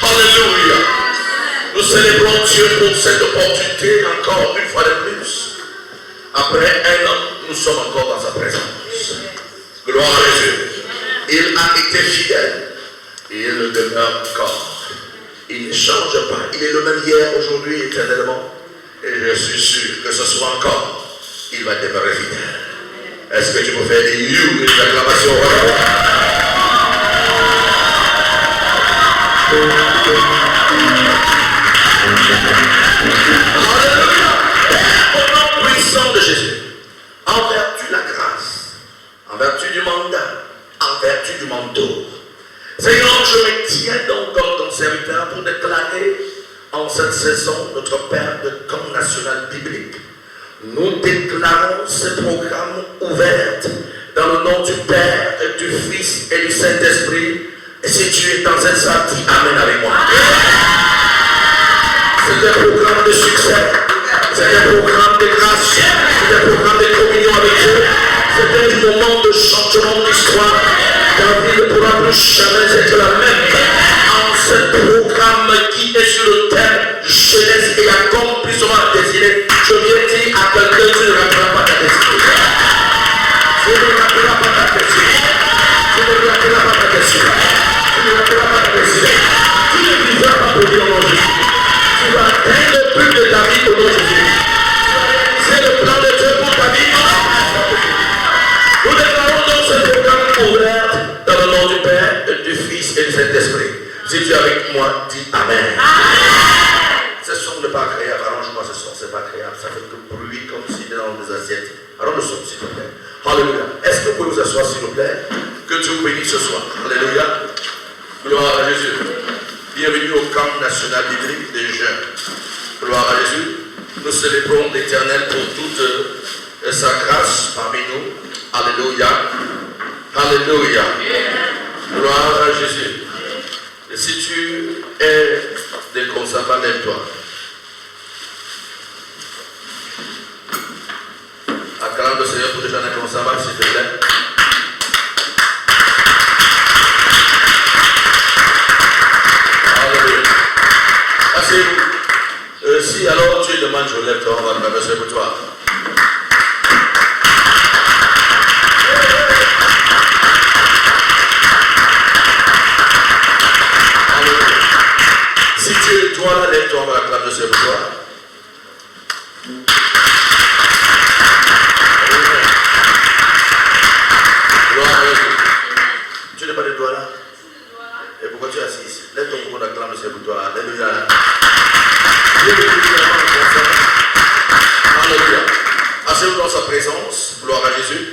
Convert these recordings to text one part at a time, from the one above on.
Alléluia. Nous célébrons Dieu pour cette opportunité encore une fois de plus. Après un an, nous sommes encore dans sa présence. Gloire à Dieu. Il a été fidèle. Et il le demeure encore. Il ne change pas. Il est le même hier, aujourd'hui, éternellement. Et je suis sûr que ce soit encore, il va demeurer fidèle. Est-ce que tu peux faire des you, une acclamation au roi? Alléluia. Au nom puissant de Jésus, en vertu de la grâce, en vertu du mandat, en vertu du manteau, Seigneur, je me tiens donc comme ton serviteur pour déclarer en cette saison notre Père de camp national biblique. Nous déclarons ce programme ouvert dans le nom du Père, et du Fils et du Saint-Esprit. Et si tu es dans cette salle, dis Amen avec moi. C'est un programme de succès. C'est un programme de grâce. C'est un programme de communion avec Dieu. C'est un moment de changement d'histoire. Ta vie ne pourra plus jamais être la même. En ce programme qui est sur le thème jeunesse et accomplissement désiré, je viens dire à quelqu'un, tu ne rateras pas ta destinée. Tu ne rateras pas ta destinée. Tu ne rateras pas ta destinée. Tu ne rateras pas ta destinée. Tu ne vivras pas pour dire au nom de Jésus. Tu vas atteindre le but de ta vie au nom de Jésus. C'est le plan de Dieu pour ta vie. Nous déclarons donc ce programme ouvert dans le nom du Père, du Fils et du Saint-Esprit. Si tu es avec moi, dis Amen. Ce son n'est pas agréable. Arrange-moi ce son, c'est pas agréable. Ça fait du bruit comme si c'était dans des assiettes. Arrange le son, s'il te plaît. Alléluia. Est-ce que vous pouvez vous asseoir, s'il vous plaît? Que Dieu vous bénisse ce soir. Alléluia. Gloire à Jésus. Bienvenue au camp national biblique des jeunes. Gloire à Jésus. Nous célébrons l'Éternel pour toute sa grâce parmi nous. Alléluia. Alléluia. Gloire à Jésus. Et si tu es déconcertant, lève-toi. Acclame le Seigneur pour les gens déconcertants, s'il te plaît. Alléluia. Asseyez-vous. Si alors tu demandes, je lève-toi, on va le remercier pour toi. Si tu es toi là, lève-toi, on va l'acclamer de ce pouvoir. Gloire à Dieu. Tu n'es pas de doigts là? Et pourquoi tu es assis ici? Lève ton pouvoir d'acclamer de ce pouvoir. Alléluia. Alléluia. Asseyez-vous dans sa présence. Gloire à Jésus.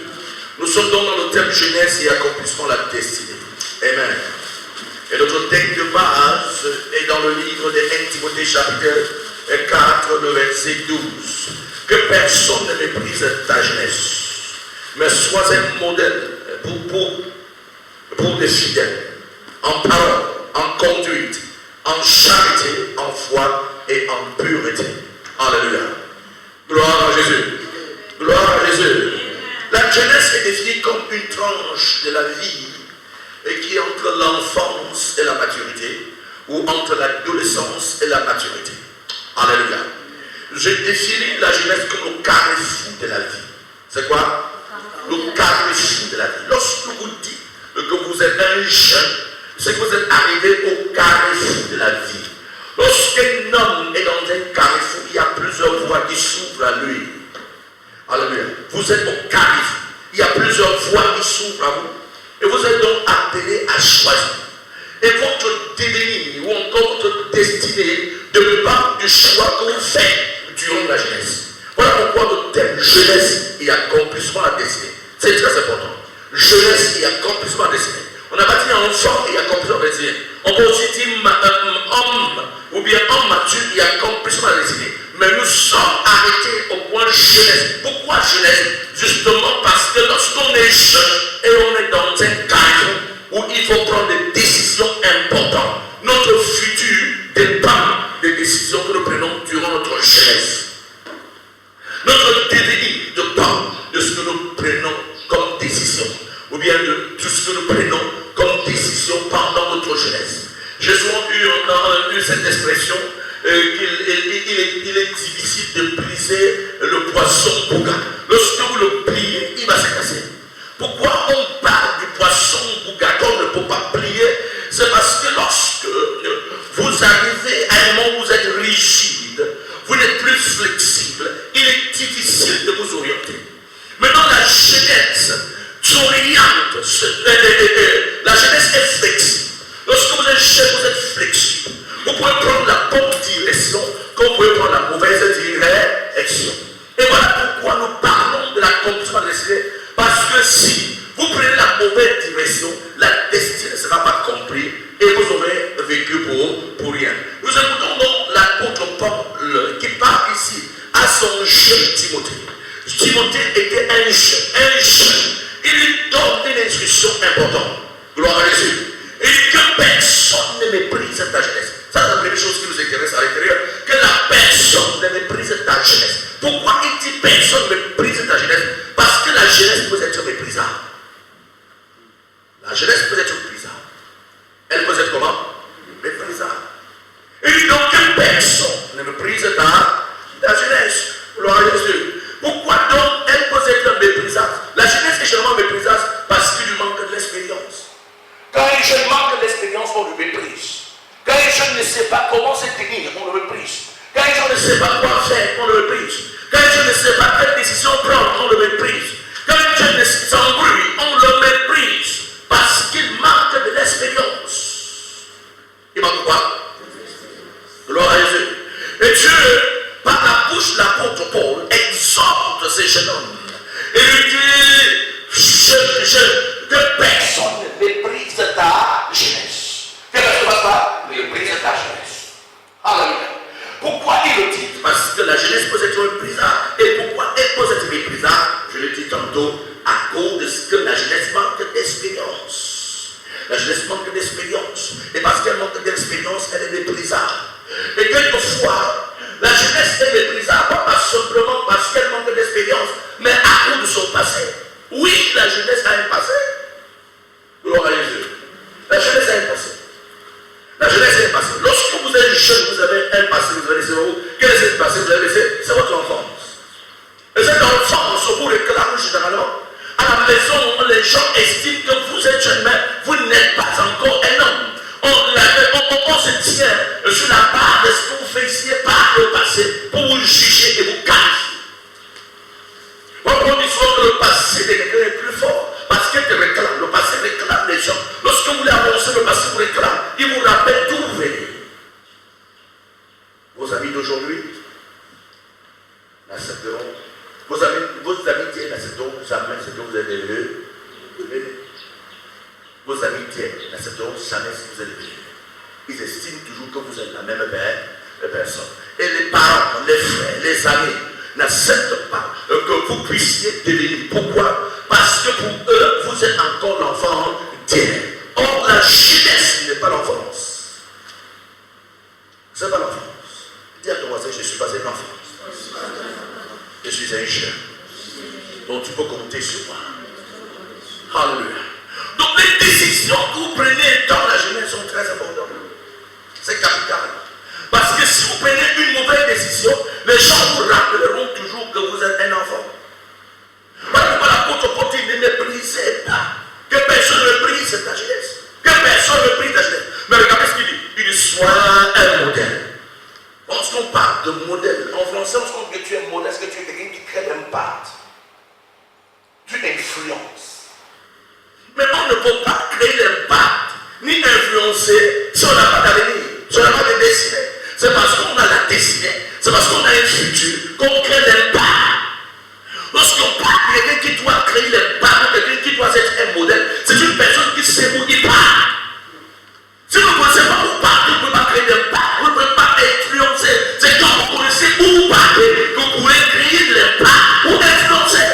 Nous sommes donc dans le thème jeunesse et accomplissement de la destinée. Amen. Et notre texte de base est dans le livre de 1 Timothée chapitre 4, le verset 12. Que personne ne méprise ta jeunesse, mais sois un modèle pour des fidèles, en parole, en conduite, en charité, en foi et en pureté. Alléluia. Gloire à Jésus. Gloire à Jésus. La jeunesse est définie comme une tranche de la vie et qui est entre l'enfance et la maturité, ou entre l'adolescence et la maturité. Alléluia. Je définis la jeunesse comme le carrefour de la vie. C'est quoi? Le carrefour de la vie. Lorsque vous dites que vous êtes un jeune, c'est que vous êtes arrivé au carrefour de la vie. Lorsqu'un homme est dans un carrefour, il y a plusieurs voies qui s'ouvrent à lui. Alléluia. Vous êtes au carrefour. Il y a plusieurs voies qui s'ouvrent à vous. Et vous êtes donc appelé à choisir. Et votre devenir ou encore votre destinée dépend du choix que vous faites durant la jeunesse. Voilà pourquoi le thème jeunesse et accomplissement à destinée. C'est très important. Jeunesse et accomplissement à destinée. On n'a pas dit enfant et accomplissement à destinée. On peut aussi dire homme ou bien homme mature et accomplissement à destinée. Mais nous sommes arrêtés au point jeunesse. Pourquoi jeunesse? Justement parce que lorsqu'on est jeune et on est dans un carrefour où il faut prendre des décisions importantes, notre futur dépend des décisions que nous prenons durant notre jeunesse. Notre devenir de ce que nous prenons comme décision, ou bien de tout ce que nous prenons comme décision pendant notre jeunesse. J'ai souvent eu cette expression qu'il est difficile de briser le poisson bouga. Lorsque vous le pliez, il va se casser. Pourquoi on parle du poisson bouga qu'on ne peut pas plier? C'est parce que lorsque vous arrivez à un moment où vous êtes rigide, vous n'êtes plus flexible, il est difficile de vous orienter. Maintenant, la jeunesse s'oriente, la jeunesse est flexible. Lorsque vous êtes jeune, vous êtes flexible. Vous pouvez prendre la bonne direction, comme vous pouvez prendre la mauvaise direction. Et voilà pourquoi nous parlons de l'accomplissement de la destinée. Parce que si vous prenez la mauvaise direction, la destinée ne sera pas comprise et vous aurez vécu pour rien. Nous écoutons donc l'apôtre Paul qui parle ici à son jeune Timothée. Timothée était un jeune. Il lui donne une instruction importante. Gloire à Jésus. Il dit que personne ne méprise ta jeunesse. Ça, c'est la première chose qui nous intéresse à l'intérieur. Que la personne ne méprise ta jeunesse. Pourquoi il dit personne ne méprise ta jeunesse? Parce que la jeunesse peut être méprisable. La jeunesse peut être méprisable. Elle peut être comment? Méprisable. Il dit donc que personne ne méprise ta jeunesse. Gloire à Jésus. Pourquoi donc elle peut être méprisable? La jeunesse est généralement méprisable parce qu'il lui manque de l'expérience. Quand un jeune manque de l'expérience, on le méprise. Quand un jeune ne sait pas comment se tenir, on le méprise. Quand un jeune ne sait pas quoi faire, on le méprise. Quand un jeune ne sait pas quelle décision prendre, on le méprise. Quand un jeune s'embrouille, on le méprise. Parce qu'il manque de l'expérience. Il manque quoi? Gloire à Jésus. Et Dieu, par la bouche de l'apôtre Paul, exhorte ces jeunes hommes. Et lui dit, que personne ne méprise ta jeunesse. Que personne ne pas méprise ta jeunesse. Alléluia. Pourquoi il le dit? Parce que la jeunesse peut être méprisable. Et pourquoi elle peut être méprisable? Je le dis tantôt, à cause de ce que la jeunesse manque d'expérience. La jeunesse manque d'expérience. Et parce qu'elle manque d'expérience, elle est méprisable. Et quelquefois, la jeunesse est méprisable, pas simplement parce qu'elle manque d'expérience, mais à cause de son passé. Oui, la jeunesse a un passé. Gloire à Jésus. La jeunesse a un passé. La jeunesse a un passé. Lorsque vous êtes jeune, vous avez un passé, vous avez laissé où? Quel est ce passé que vous avez laissé? C'est votre enfance. Et cette enfance, on vous réclame généralement. À la maison, les gens estiment que vous êtes jeune, mais vous n'êtes pas encore un homme. On se tient sur la barre de ce qu'on fait ici par le passé pour vous juger et vous qualifier. On dit souvent que le passé de quelqu'un est plus fort parce qu'il te réclame. Le passé réclame les gens. Lorsque vous voulez avancer, le passé vous réclame. Il vous rappelle d'où vous venez. Vos amis d'aujourd'hui n'accepteront. Vos amis d'hier n'accepteront jamais ce que vous êtes devenu. Vos amis d'hier n'accepteront jamais ce que vous êtes devenu. Ils estiment toujours que vous êtes la même personne. Et les parents, les frères, les amis n'acceptent pas que vous puissiez devenir. Pourquoi? Parce que pour eux, vous êtes encore l'enfant d'hier. Or, la jeunesse n'est pas l'enfance. Ce n'est pas l'enfance. Dis à ton voisin, je ne suis pas un enfant. Je suis un jeune. Donc tu peux compter sur moi. Alléluia. Donc les décisions que vous prenez dans la jeunesse sont très importantes. C'est capital. Parce que si vous prenez une mauvaise décision, les gens vous rappelleront toujours que vous êtes un enfant. Voilà pourquoi l'apôtre Paul dit, ne méprisez pas. Que personne ne méprise ta jeunesse. Que personne ne méprise ta jeunesse. Mais regardez ce qu'il dit. Il dit, sois un modèle. Lorsqu'on parle de modèle, en français, on dit que tu es un modèle, est-ce que tu es quelqu'un qui crée l'impact? Tu influences. Mais on ne peut pas créer l'impact, ni influencer si on n'a pas d'avenir, si on n'a pas de destinée. C'est parce qu'on a la destinée, c'est parce qu'on a un futur qu'on crée l'impact. Lorsqu'on parle de quelqu'un qui doit créer l'impact, quelqu'un qui doit être un modèle, c'est une personne qui sait où il part. Si vous ne connaissez pas où partez, vous ne pouvez pas créer l'impact, vous ne pouvez pas influencer. C'est quand vous connaissez où vous partez que vous pouvez créer de l'impact ou influencer.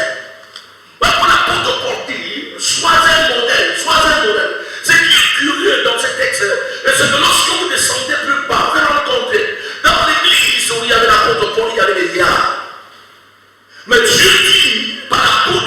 Voilà l'apôtre Paul dit, sois un modèle, sois un modèle. Ce qui est curieux dans ce texte, c'est que lorsque vous descendez plus bas, vous allez rencontrer, dans l'église où il y avait l'apôtre Paul, il y avait les diables. Mais Dieu dit, par l'apôtre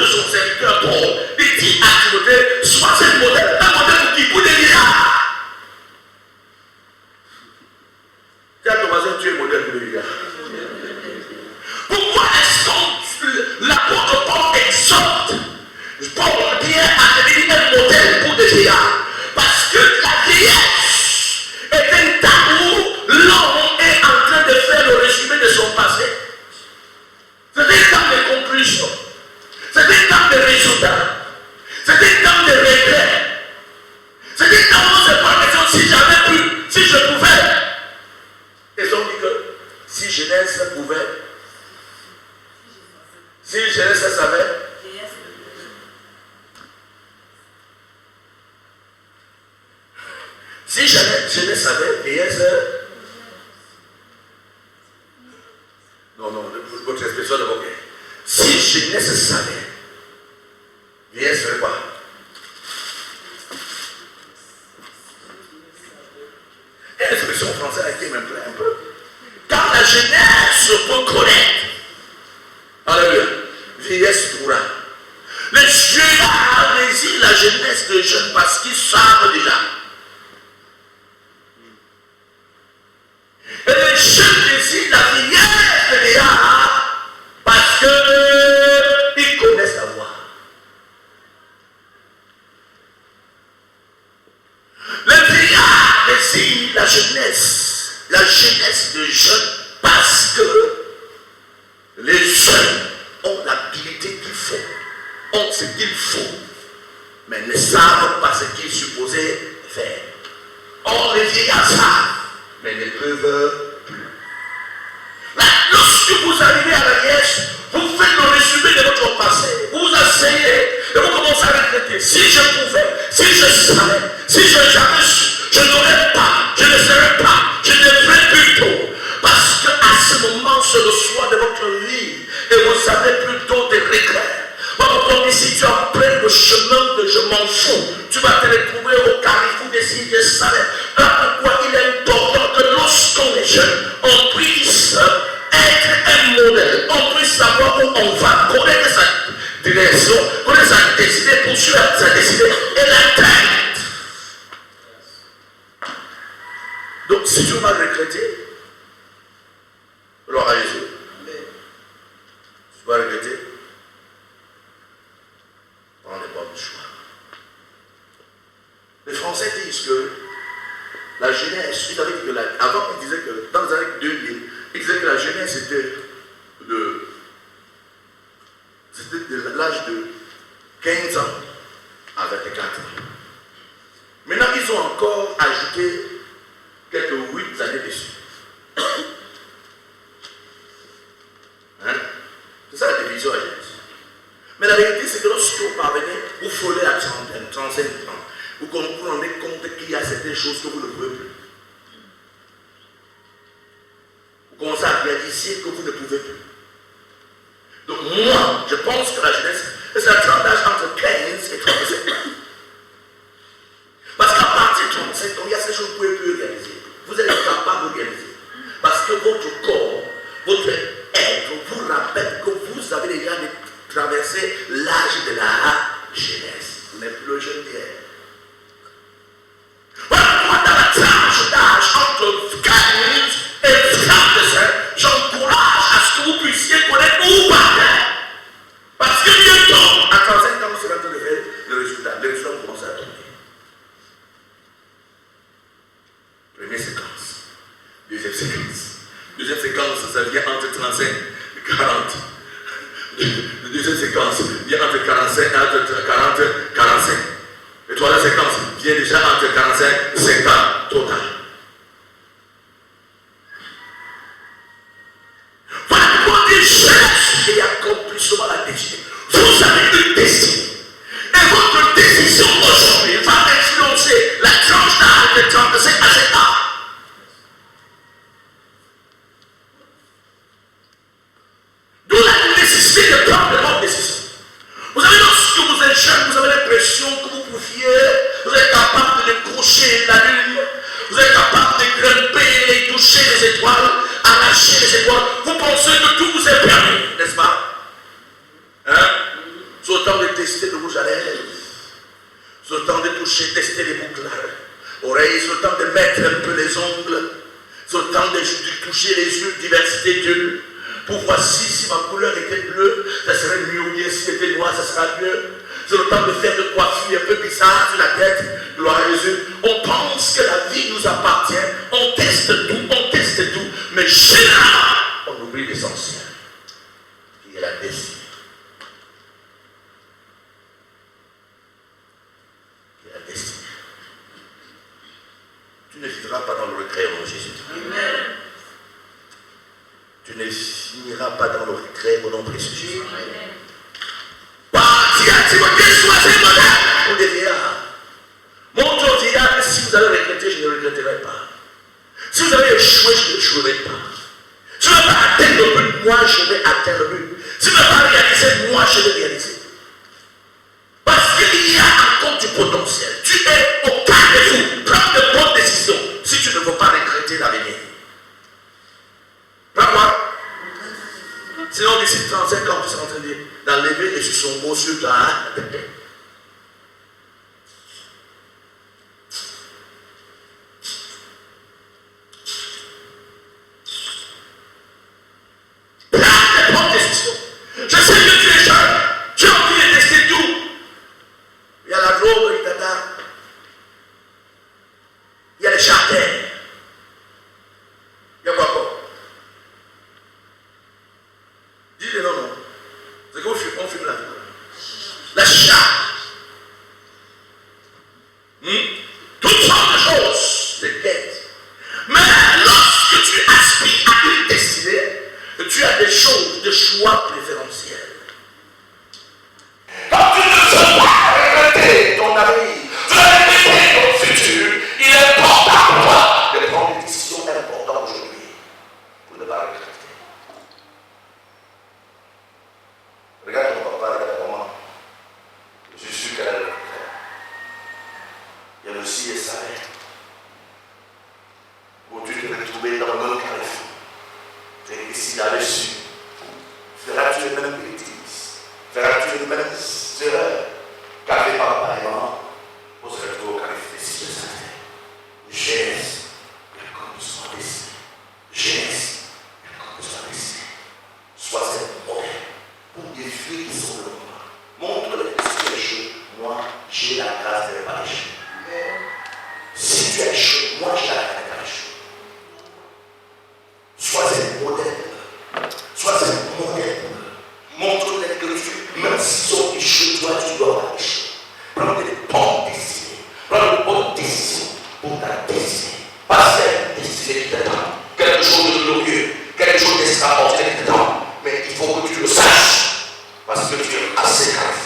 vieillards. Parce que la vieillesse est un tabou. L'homme est en train de faire le résumé de son passé. C'est un temps de conclusion. C'est un temps de résultat. C'est un temps de regret. C'est un temps où on se pose la question si j'avais pu, si je pouvais. Et on dit que si jeunesse pouvait, si jeunesse savait, si jeunesse savait, vieillesse. Non, votre expression de vos cœurs. Si jeunesse savait, vieillesse serait quoi? L'expression française qui m'implaît un peu. Quand la jeunesse peut connaître, alléluia, vieillesse pourra. Les vieillards désirent la jeunesse des jeunes parce qu'ils savent déjà. Et les jeunes désirent la vieillesse des vieillards parce qu'ils connaissent la voie. Les vieillards désirent la jeunesse des jeunes parce que les jeunes ont l'habilité qu'il faut, ont ce qu'il faut, mais ne savent pas ce qu'ils sont supposés faire. Or, les vieillards savent, mais ne peuvent plus. Là, lorsque vous arrivez à la vieillesse, vous faites le résumé de votre passé, vous asseyez et vous commencez à regretter. Si je pouvais, si je savais, si je n'avais su, je n'aurais pas, je ne serais pas, je devrais plutôt. Parce qu'à ce moment, c'est le soir de votre vie et vous avez plutôt des regrets. Comme si tu as pris le chemin de je m'en fous, tu vas te retrouver au carrefour des signes de salaire. Là pourquoi il est important que lorsqu'on est jeune, on puisse être un modèle, on puisse savoir où on va, connaître sa direction, connaître sa destinée, poursuivre sa destinée et l'atteindre. Donc si tu vas regretter, gloire à Jésus, tu vas regretter. Prends les bons choix. Les Français disent que la jeunesse, avant ils disaient que dans les années 2000, ils disaient que la jeunesse était de l'âge de 15 ans à 24 ans. Maintenant, ils ont encore ajouté quelques 8 années dessus. Hein? C'est ça la division à la jeunesse. Mais la vérité, c'est que lorsque vous parvenez, vous frôlez à 30, 35 ans, vous vous rendez compte qu'il y a certaines choses que vous ne pouvez plus. Vous commencez à réaliser que vous ne pouvez plus. Donc moi, je pense que la jeunesse, c'est un tranche d'âge entre 15 et 35 ans. Parce qu'à partir de 35 ans, il y a ces choses que vous ne pouvez plus réaliser. Vous êtes incapable de réaliser. Parce que votre corps, votre être vous rappelle que vous avez déjà traversé l'âge de la jeunesse. Vous n'êtes plus le jeune d'hier. Voilà, dans la tranche d'âge entre 15 et 35, j'encourage à ce que vous puissiez connaître où vous partez. Parce que bientôt, à 35 ans, vous serez en train de faire le résultat. Les résultats vont commencer à tomber. Première séquence. Deuxième séquence. Deuxième séquence, ça vient entre 35 et 40. La deuxième séquence vient entre 45 et 45. La troisième séquence vient déjà entre 45 et 50 total. Voilà pourquoi Dieu cherche et accomplit souvent la destinée. Vous avez une destinée. Et votre décision aujourd'hui va influencer la tranche d'âge de 35 à 50 ans. D'où la nécessité de prendre de bonnes décisions. Vous savez, lorsque vous êtes jeune, vous avez l'impression que vous pouviez, vous êtes capable de décrocher la lune, vous êtes capable de grimper et toucher les étoiles, arracher les étoiles. Vous pensez que tout vous est permis, n'est-ce pas? Hein? C'est autant de tester le rouge à lèvres, c'est autant de toucher, tester les boucles oreilles, c'est autant de mettre un peu les ongles, c'est autant de toucher les yeux, diversité d'yeux. Pour voir si ma couleur était bleue, ça serait mieux, ou bien si c'était noir, ça sera mieux. C'est le temps de faire de coiffure un peu bizarre sur la tête. Gloire à Jésus. On pense que la vie nous appartient. On teste tout. Mais généralement, on oublie l'essentiel. Qui est la destinée. Tu ne vivras pas dans le regret au nom de Jésus. Amen. Tu ne finiras pas dans le regret au nom de Jésus. Amen. Parti à Timothée, soyez modèle. On devient. Mon Dieu dit, si vous avez regretté, je ne regretterai pas. Si vous avez échoué, je n'échouerai pas. Si vous n'avez pas atteint le but, moi je vais atteindre le but. Si vous n'avez pas réalisé, moi je vais réaliser. Parce qu'il y a encore du potentiel. Tu es au carrefour. Prends de bonnes décisions si tu ne veux pas regretter l'avenir. Pourquoi? Sinon, d'ici 35 ans, tu seras en train d'enlever les sur son beau sur ta tête. Prends de bonnes décisions. Je sais que tu es jeune. Tu as envie de tester tout. Il y a la globe, il y a les jardins. Il y a quoi encore? Dis-le non. C'est qu'on fume la vie. La chicha. Toutes sortes de choses. Des quêtes. Mais lorsque tu aspires à une destinée, tu as des choses, des choix préférentiels. Quand tu ne veux pas regretter ton avenir, tu veux regretter ton futur, il est important pour toi de prendre des décisions importantes aujourd'hui pour ne pas regretter. Regarde ton papa, regarde ta maman. Je suis sûr qu'elle a le regret. Il y a aussi les salaires. Où tu te retrouver dans le même carrefour. Et s'il avait su, feras-tu les mêmes bêtises? Feras-tu les mêmes erreurs qu'avait papa et maman? On se retrouve au carrefour des cieux de Genèse, comme soit décidé. Genèse, comme soit décidé. Sois un modèle pour des filles qui sont de moi. Montre-les si tu échoues. Moi, j'ai la grâce de ne pas échouer. Si tu échoues, moi, j'ai la grâce de ne pas échouer. Sois un modèle. Sois un modèle. Montre-les que même s'ils ont échoué, toi, tu dois pas échouer. Prends des bonnes décisions. Prends de bonnes décisions pour ta destinée. Pas faire une destinée qui t'attend. Quelque chose de glorieux, quelque chose d'extraordinaire qui t'attend. Mais il faut que tu le saches. Parce que tu es assez grave.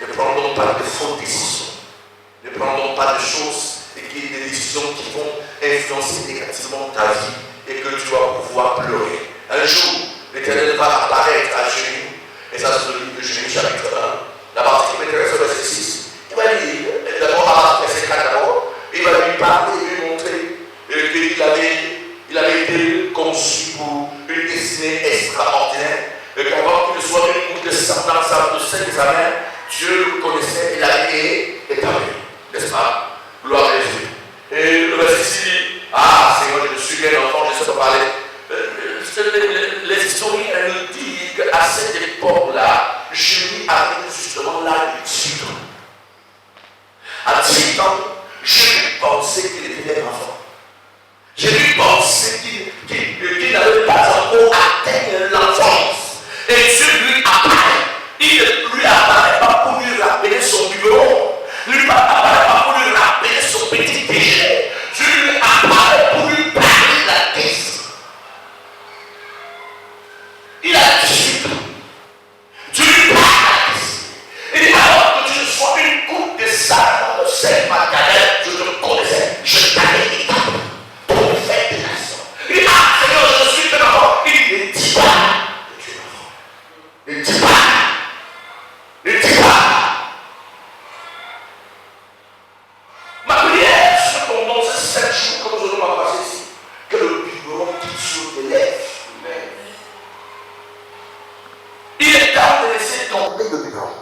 Ne prendons pas de fausses décisions. Ne prendons pas de choses et des décisions qui vont influencer négativement ta vie. Et que tu vas pouvoir pleurer. Un jour, l'Éternel va apparaître à Jérémie. Et ça, c'est le livre de Jérémie, chapitre 1. La partie qui m'intéresse, c'est le verset 6. Il va lui, d'abord, à verset 4 d'abord, il va lui parler et lui montrer qu'il avait été conçu pour une destinée extraordinaire. Et qu'avant qu'il ne soit une goutte de sang dans la salle de ses examens, Dieu le connaissait et l'avait établi. N'est-ce pas? Gloire à Jésus. Et le verset 6 dit, ah, Seigneur, je suis bien enfant, je sais pas parler. Les historiens nous disent qu'à cette époque-là, Jérémie avait justement l'âge de 18 ans. À 18 ans, Jérémie pensait qu'il était un enfant. Jérémie pensait qu'il n'avait pas encore atteint l'enfance. Et Dieu lui apparaît. Il ne lui apparaît pas pour lui rappeler son numéro. Il ne lui apparaît pas pour lui rappeler son petit péché. Dieu lui apparaît pour lui parler de la destinée. Il a 18 ans. Dieu lui parle de la destinée. Il dit, alors que tu ne sois une goutte de sang dans le sein de ma carrière, je te connaissais, je t'avais dit pour me faire des nations. Il dit, ah Seigneur, je suis un enfant. Il dit, ne dis pas que tu es un enfant. Ne dis pas. Ne dis pas. Ma prière, ce qu'on dans ces 7 jours, comme je dois passer ici, que le biberon qui sur tes lèvres. Il est temps de laisser tomber le biberon.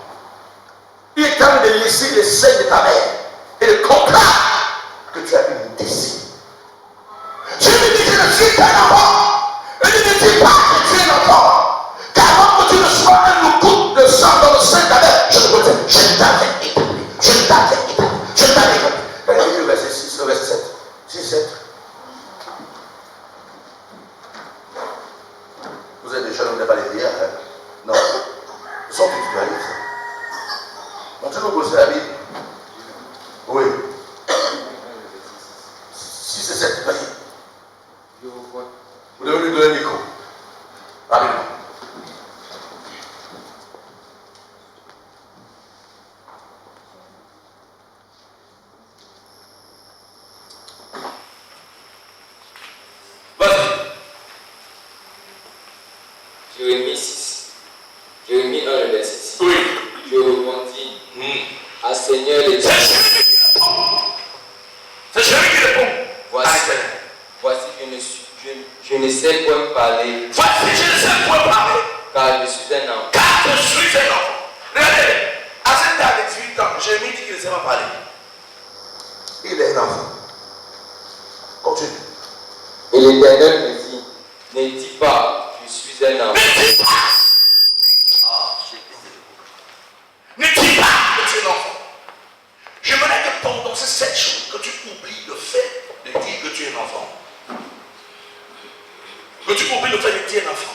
Il est temps de laisser les seins de ta mère et de comprendre que tu as une destinée. Je lui dis que je suis un enfant. Et je ne dis pas que tu es un enfant. Qu'avant que tu ne sois une goutte de sang dans le sein de ta mère, je te dis, je t'ai sont que tu arrives. Donc tu nous poses la Bible. Oui. Si c'est cette, vas-y. Vous devez lui donner le micro. Rapidement. Jérémie 6. Jérémie 1, le verset 6. Oui. Je répondis à Seigneur l'Éternel. C'est Jérémie qui répond. Voici, je ne sais point parler. Voici, je ne sais point parler. Car je suis un enfant. Car je suis un enfant. Regardez, à cet âge de 18 ans, Jérémie dit qu'il ne sait pas parler. Il est un enfant. Continue. Et l'Éternel me dit, ne dis pas, je suis un enfant. Ne dis pas. Ne dis pas que tu es un enfant. J'aimerais que pendant ces 7 jours, que tu oublies le fait de dire que tu es un enfant. Que tu oublies le fait de dire un enfant.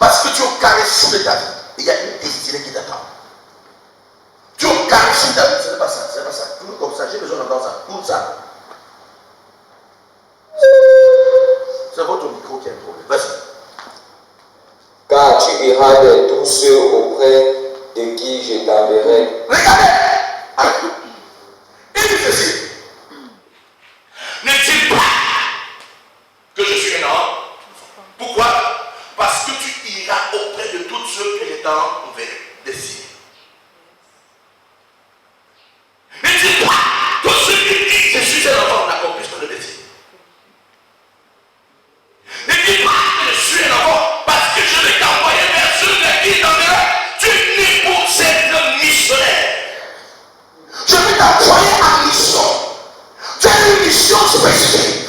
Parce que tu es au carrefour de ta vie. Il y a une destinée qui t'attend. Tu es au carrefour de ta vie. Ce n'est pas ça, c'est pas ça. Toujours comme ça, j'ai besoin d'entendre ça. Tout ça. C'est votre micro qui a un problème. Vas-y. Car tu iras de tous ceux auprès de qui je t'enverrai. Regardez. Il dit ceci. Ne dis pas que je suis un enfant. Pourquoi? Parce que tu iras auprès de tous ceux que je t'enverrai. Décide. Ne dis pas que ceux qui disent je suis un enfant n'accomplissent pas le destin. Ne dis pas que je suis un enfant parce que je vais t'envoyer vers ceux de qui t'enverrai. Tu es né pour cette missionnaire. Je vais t'envoyer en mission. Tu as une mission spécifique.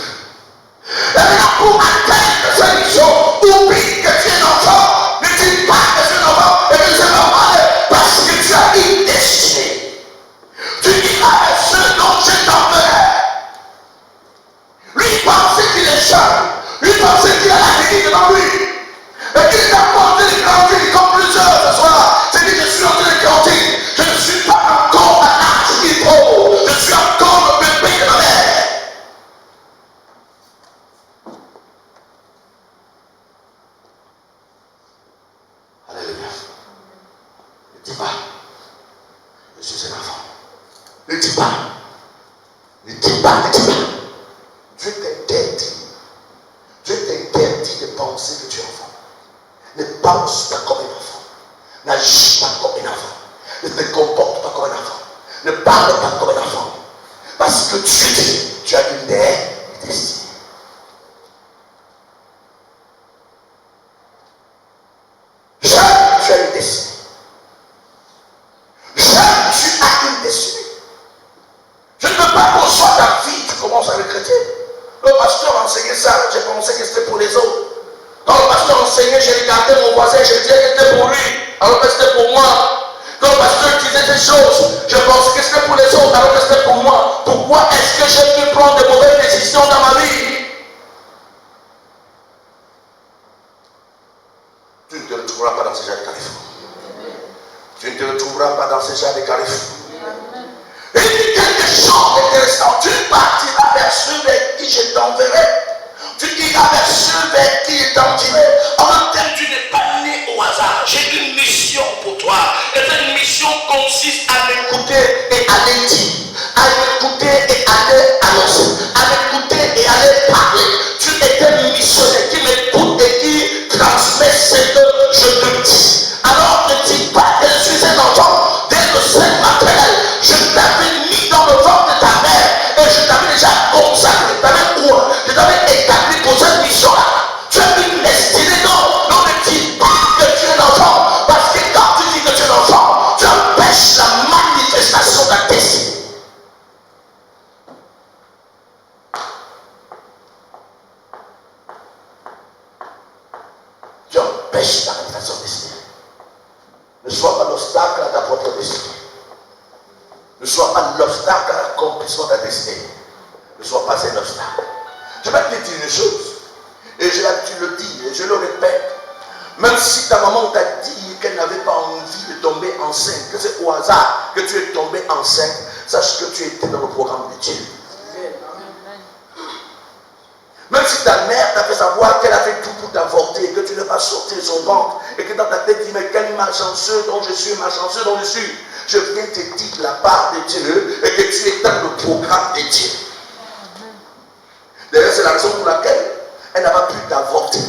Et là, pour atteindre cette mission, oublie que tu es un enfant. Ne dis pas que tu es un enfant et que tu es un enfant parce que tu as une destinée. Tu diras à ceux dont je t'enverrai. Lui pensait qu'il est jeune. Lui pensait qu'il a l'avenir devant lui. Et qu'il t'a porté de grandir comme plusieurs ce soir. C'est dit je suis en train de grandir. Je ne suis pas encore un âge qui trop. Je suis encore le bébé de ma mère. Alléluia. Ne dis pas, je suis un enfant. Ne dis pas. Ne dis pas, ne dis pas. Dieu t'interdit. Dieu t'interdit de penser que tu es enfant. Ne pense pas comme un enfant. N'agis pas comme un enfant. Ne te comporte pas comme un enfant. Ne parle pas comme un enfant. Parce que tu as une destinée. Jeune, tu as une destinée. Jeune, tu as une destinée. Je ne veux pas qu'on soit ta vie, tu commences à regretter. Le pasteur enseignait ça, j'ai pensé que c'était pour les autres. Quand le pasteur enseignait, j'ai regardé mon voisin, je disais que c'était pour lui, alors que c'était pour moi. Quand le pasteur disait des choses, je pensais que c'était pour les autres, alors que c'était pour moi. Pourquoi est-ce que j'ai pu prendre de mauvaises décisions dans ma vie? Tu ne te retrouveras pas dans ces gens de carrefour. Tu ne te retrouveras pas dans ces gens de carrefour. Et il dit quelque chose d'intéressant. Tu partiras vers ceux vers qui je t'enverrai. Tu iras vers ceux vers qui je t'enverrai. En même temps, tu n'es pas né au hasard. J'ai une mission pour toi. Et cette mission consiste à m'écouter et à aller dire. À m'écouter et à aller annoncer. À m'écouter et à aller parler. Tu es un missionnaire qui m'écoute et qui transmet ce que je te dis. Alors ne dis pas que je suis un enfant. Dès le sein maternel, je t'avais mis dans le ventre de ta mère et je t'avais déjà consacré, je t'avais établi pour cette mission-là. Tu as une destinée, non, ne dis pas que tu es un enfant, parce que quand tu dis que tu es un enfant, tu empêches la manifestation de ta destinée. Tu empêches la manifestation de ta destinée. Ne sois pas l'obstacle à ta propre destinée. Ne sois pas l'obstacle à l'accomplissement de ta destinée. Ne sois pas un obstacle. Je vais te dire une chose. Et tu le dis, et je le répète. Même si ta maman t'a dit qu'elle n'avait pas envie enceinte, que c'est au hasard que tu es tombé enceinte, sache que tu étais dans le programme de Dieu. Même si ta mère t'a fait savoir qu'elle a fait tout pour t'avorter et que tu n'as pas sorti de son ventre et que dans ta tête tu dis mais quel malchanceux dont je suis, malchanceux dont je suis, je viens te dire de la part de Dieu et que tu es dans le programme de Dieu. D'ailleurs, c'est la raison pour laquelle elle n'a pas pu t'avorter.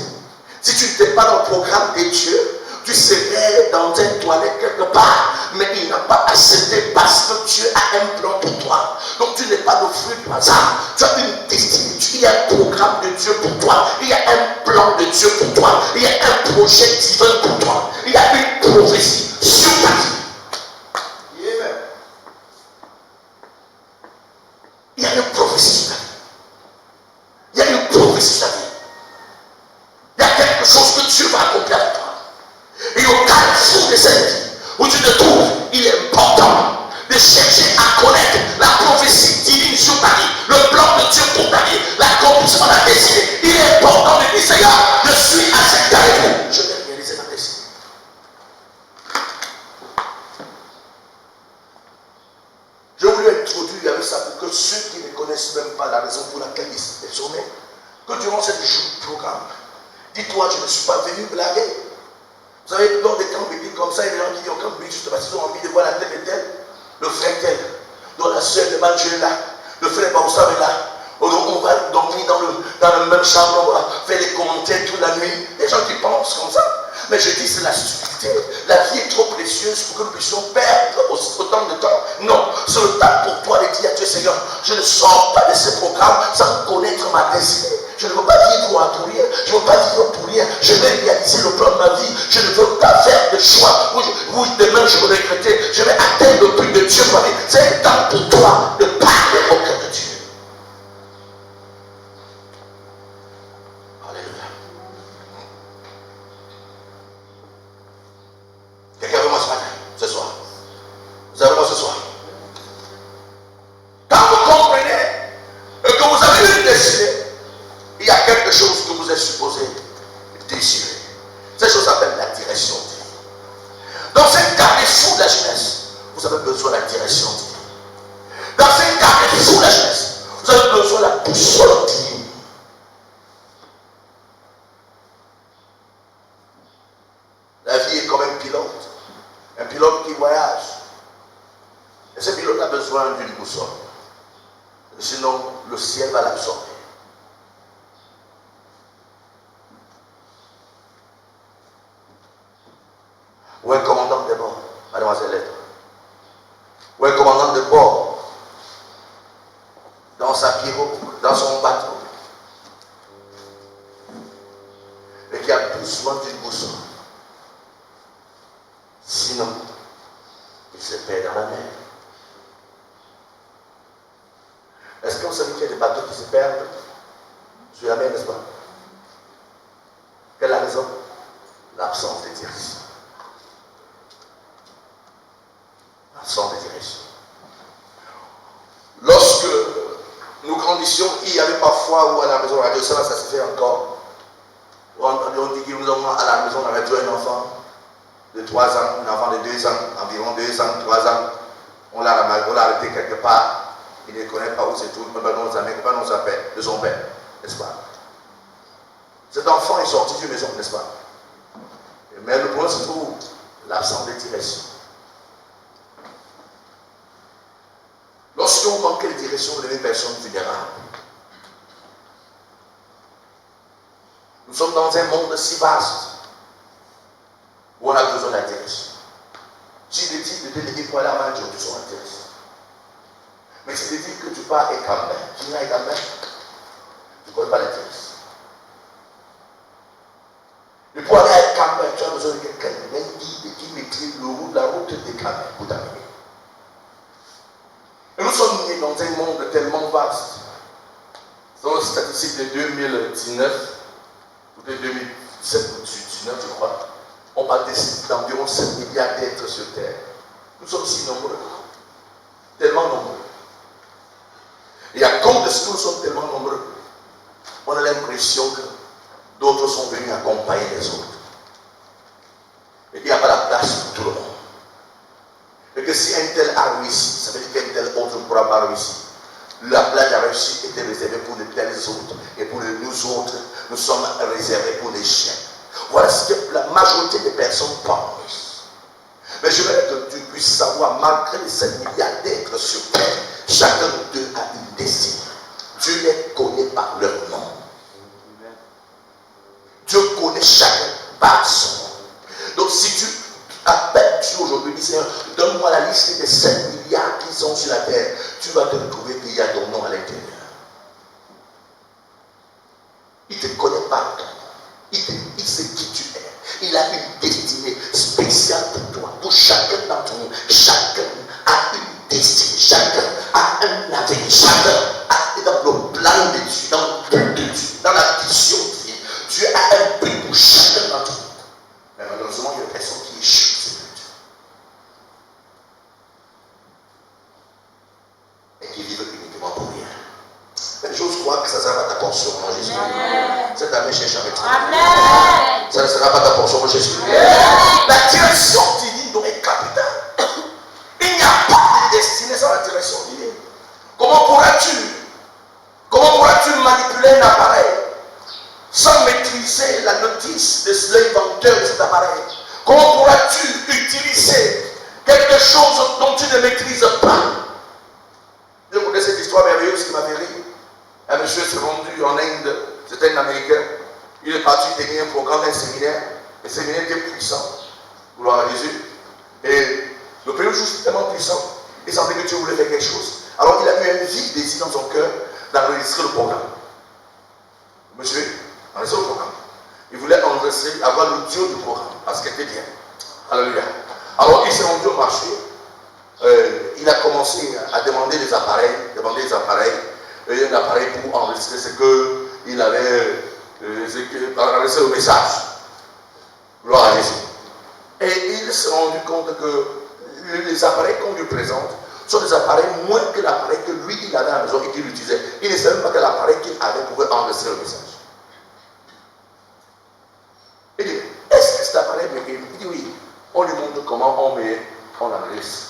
Si tu n'étais pas dans le programme de Dieu, tu serais dans une toilette quelque part, mais il n'a pas accepté parce que Dieu a un plan pour toi. Donc tu n'es pas le fruit du hasard. Tu as une destinée. Il y a un programme de Dieu pour toi. Il y a un plan de Dieu pour toi. Il y a un projet divin pour toi. Il y a une prophétie sur ta vie. Il y a une prophétie sur ta vie. Il y a une prophétie sur ta vie. Il y a quelque chose que Dieu va accomplir avec toi. Et au carrefour de cette vie où tu te trouves, il est important de chercher à connaître la prophétie divine sur ta vie, le plan de Dieu pour ta vie, l'accomplissement de la destinée. Il est important de dire Seigneur, je suis à cet carrefour. Je vais réaliser ma destinée. Je voulais introduire avec ça pour que ceux qui ne connaissent même pas la raison pour laquelle ils se sommet, que durant cette jour de programme, dis-toi, je ne suis pas venu blaguer. Vous savez, dans des camps bibliques comme ça, il y a des gens qui disent au camp biblique juste parce qu'ils ont envie de voir la tête de tel, le frère tel, dont la soeur de Dieu est là, le frère Baoussam est là. On va dormir dans la même chambre, on va faire des commentaires toute la nuit. Des gens qui pensent comme ça. Mais je dis, c'est la stupidité. La vie est trop précieuse pour que nous puissions perdre autant de temps. Non, c'est le temps pour toi de dire à Dieu, Seigneur, je ne sors pas de ce programme sans connaître ma destinée. Je ne veux pas vivre à tout rien. Je ne veux pas vivre pour rien. Je vais réaliser le plan de ma vie. Je ne veux pas faire de choix où demain je vais regretter. Je vais atteindre le but de Dieu pour ma vie. C'est un temps pour toi de parler au cœur de Dieu. Alléluia. Quelqu'un veut moi ce matin, ce soir. Vous avez moi ce soir. Quand vous comprenez et que vous avez une destinée, il y a quelque chose que vous êtes supposé désirer. Cette chose s'appelle la direction divine. Dans ce carrefour de la jeunesse, vous avez besoin de la direction divine. Dans ce carrefour de la jeunesse, vous avez besoin de la boussole divine. La vie est comme un pilote qui voyage. Et ce pilote a besoin d'une boussole. Sinon, le ciel va l'absorber. Ou un commandant de bord, mademoiselle Lettre. Ou un commandant de bord, dans sa pirogue, dans son bateau, et qui a besoin d'une boussole. Sinon, il se perd dans la mer. Est-ce que vous savez qu'il y a des bateaux qui se perdent sur la mer, n'est-ce pas? Quelle est la raison? L'absence de direction. L'absence de direction. Lorsque nous grandissions, il y avait parfois où à la maison de radio, ça se fait encore. On dit que nous avons à la maison de la radio un enfant de 3 ans, un enfant de 2 ans, environ 2 ans, 3 ans. On l'a arrêté quelque part. Il ne connaît pas où se trouve, pas dans sa mère, pas dans sa père, de son père, n'est-ce pas? Cet enfant est sorti d'une maison, n'est-ce pas? Mais le problème se trouve l'absence de direction. Lorsque vous manquez de direction, vous devenez une personne vulnérable. Nous sommes dans un monde si vaste où on a besoin de la direction. Si je dis de te dire pour aller à Mandio, tu seras intéressé. Mais si tu dis que tu pars à Ekambé, tu viens à Ekambé, tu ne connais pas l'intérêt. Et pour aller à Ekambé, tu as besoin de quelqu'un qui maîtrise la route d'Ekambé pour t'amener. Et nous sommes nés dans un monde tellement vaste. Dans les statistiques de 2019, ou de 2017 ou 2019, je crois, on parle d'environ 7 milliards d'êtres sur Terre. Nous sommes si nombreux. Tellement nombreux. Et à cause de ce que nous sommes tellement nombreux, on a l'impression que d'autres sont venus accompagner les autres. Et il n'y a pas la place pour tout le monde. que si un tel a réussi, ça veut dire qu'un tel autre ne pourra pas réussir. La place à réussite était réservée pour de tels autres. Et pour nous autres, nous sommes réservés pour des chiens. Voilà ce que la majorité des personnes pensent. Mais je veux que tu puisses savoir, malgré les 7 milliards d'êtres sur terre, chacun d'eux a une destinée. Dieu les connaît par leur nom. Dieu connaît chacun par son nom. Donc si tu appelles Dieu aujourd'hui, dis Seigneur, donne-moi la liste des 7 milliards qui sont sur la terre, tu vas te retrouver qu'il y a ton nom à l'intérieur. Il te connaît par ton nom. Il sait qui tu es. Il a une destinée spéciale pour toi, pour chacun d'entre nous. Chacun a une destinée, chacun a un avenir, chacun a dans le plan de Dieu, dans le but de Dieu, dans la vision de Dieu. Dieu a un but pour chacun d'entre nous. Mais malheureusement, il y a des personnes qui échouent ces buts. Et qui vivent uniquement pour rien. Mais j'ose croire que ça ne sera pas ta portion, mon Jésus. Cette année, cherche avec toi. Ça ne sera pas ta portion, mon Jésus. La direction divine doit être capitale. Il n'y a pas de destinée sans la direction divine. Comment pourras-tu manipuler un appareil sans maîtriser la notice de l'inventeur de cet appareil? Comment pourras-tu utiliser quelque chose dont tu ne maîtrises pas? Je connais cette histoire merveilleuse qui m'a fait rire. Un monsieur s'est rendu en Inde, c'était un Américain. Il est parti tenir un programme d'un séminaire. Le séminaire était puissant. Gloire à Jésus. Et le premier jour, c'était tellement puissant. Il sentait que Dieu voulait faire quelque chose. Alors il a eu un vif désir dans son cœur d'enregistrer le programme. Monsieur, enregistrer le programme. Il voulait enregistrer, avoir l'audio du programme, parce qu'il était bien. Alléluia. Alors il s'est rendu au marché. Il a commencé à demander des appareils. Et un appareil pour enregistrer ce qu'il avait, enregistrer le message. Gloire à Jésus. Et il s'est rendu compte que les appareils qu'on lui présente sont des appareils moins que l'appareil que lui il avait à la maison et qu'il utilisait. Il ne savait même pas que l'appareil qu'il avait pouvait enregistrer le message. Il dit, est-ce que cet appareil me guérit? Il dit oui. On lui montre comment on enregistre.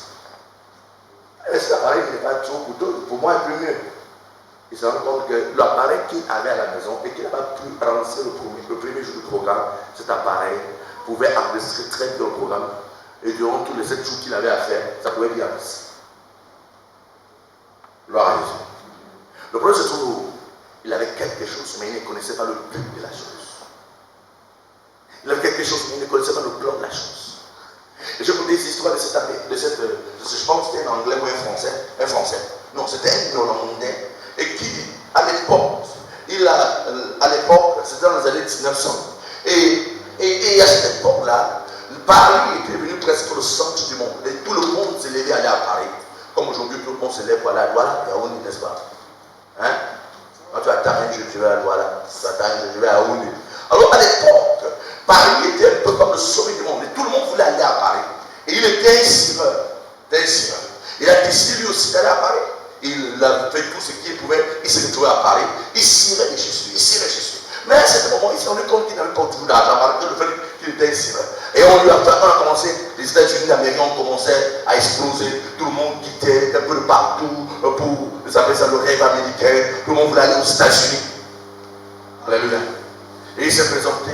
Et cet appareil n'est pas trop coûteux, pour moi un peu mieux. Il s'est rendu compte que l'appareil qu'il avait à la maison et qu'il n'a pas pu enregistrer le premier jour du programme, cet appareil pouvait enregistrer très bien le programme. Et durant tous les 7 jours qu'il avait à faire, ça pouvait bien passer. Gloire à Jésus. Le problème se trouve où il avait quelque chose, mais il ne connaissait pas le but de la chose. Il avait quelque chose, mais il ne connaissait pas le plan de la chose. Et je vous dis des histoires de cette, je pense que c'était un anglais ou un français. Non, c'était un Hollandais. Et qui, à l'époque, c'était dans les années 1900. Et à cette époque-là, Paris était devenu presque le centre du monde. Et tout le monde s'est levé à aller à Paris. Comme aujourd'hui, tout le monde se lève pour aller à Douala, Yaoundé, n'est-ce pas? Hein? Quand tu as Taringe, je vais à Douala. Taringe, je vais à Yaoundé. Alors à l'époque, Paris était un peu comme le sommet du monde. Et tout le monde voulait aller à Paris. Et il était un cireur. Il a décidé lui aussi d'aller à Paris. Il a fait tout ce qu'il pouvait. Il s'est retrouvé à Paris. Il cirait de Jésus. Mais à ce moment, il s'est rendu compte qu'il n'avait pas toujours d'argent, malgré le fait qu'il était un cireur. Et on a commencé, les États-Unis d'Amérique ont commencé à exploser. Tout le monde quittait un peu de partout pour, ils appellent ça le rêve américain. Tout le monde voulait aller aux États-Unis. Alléluia. Et il s'est présenté.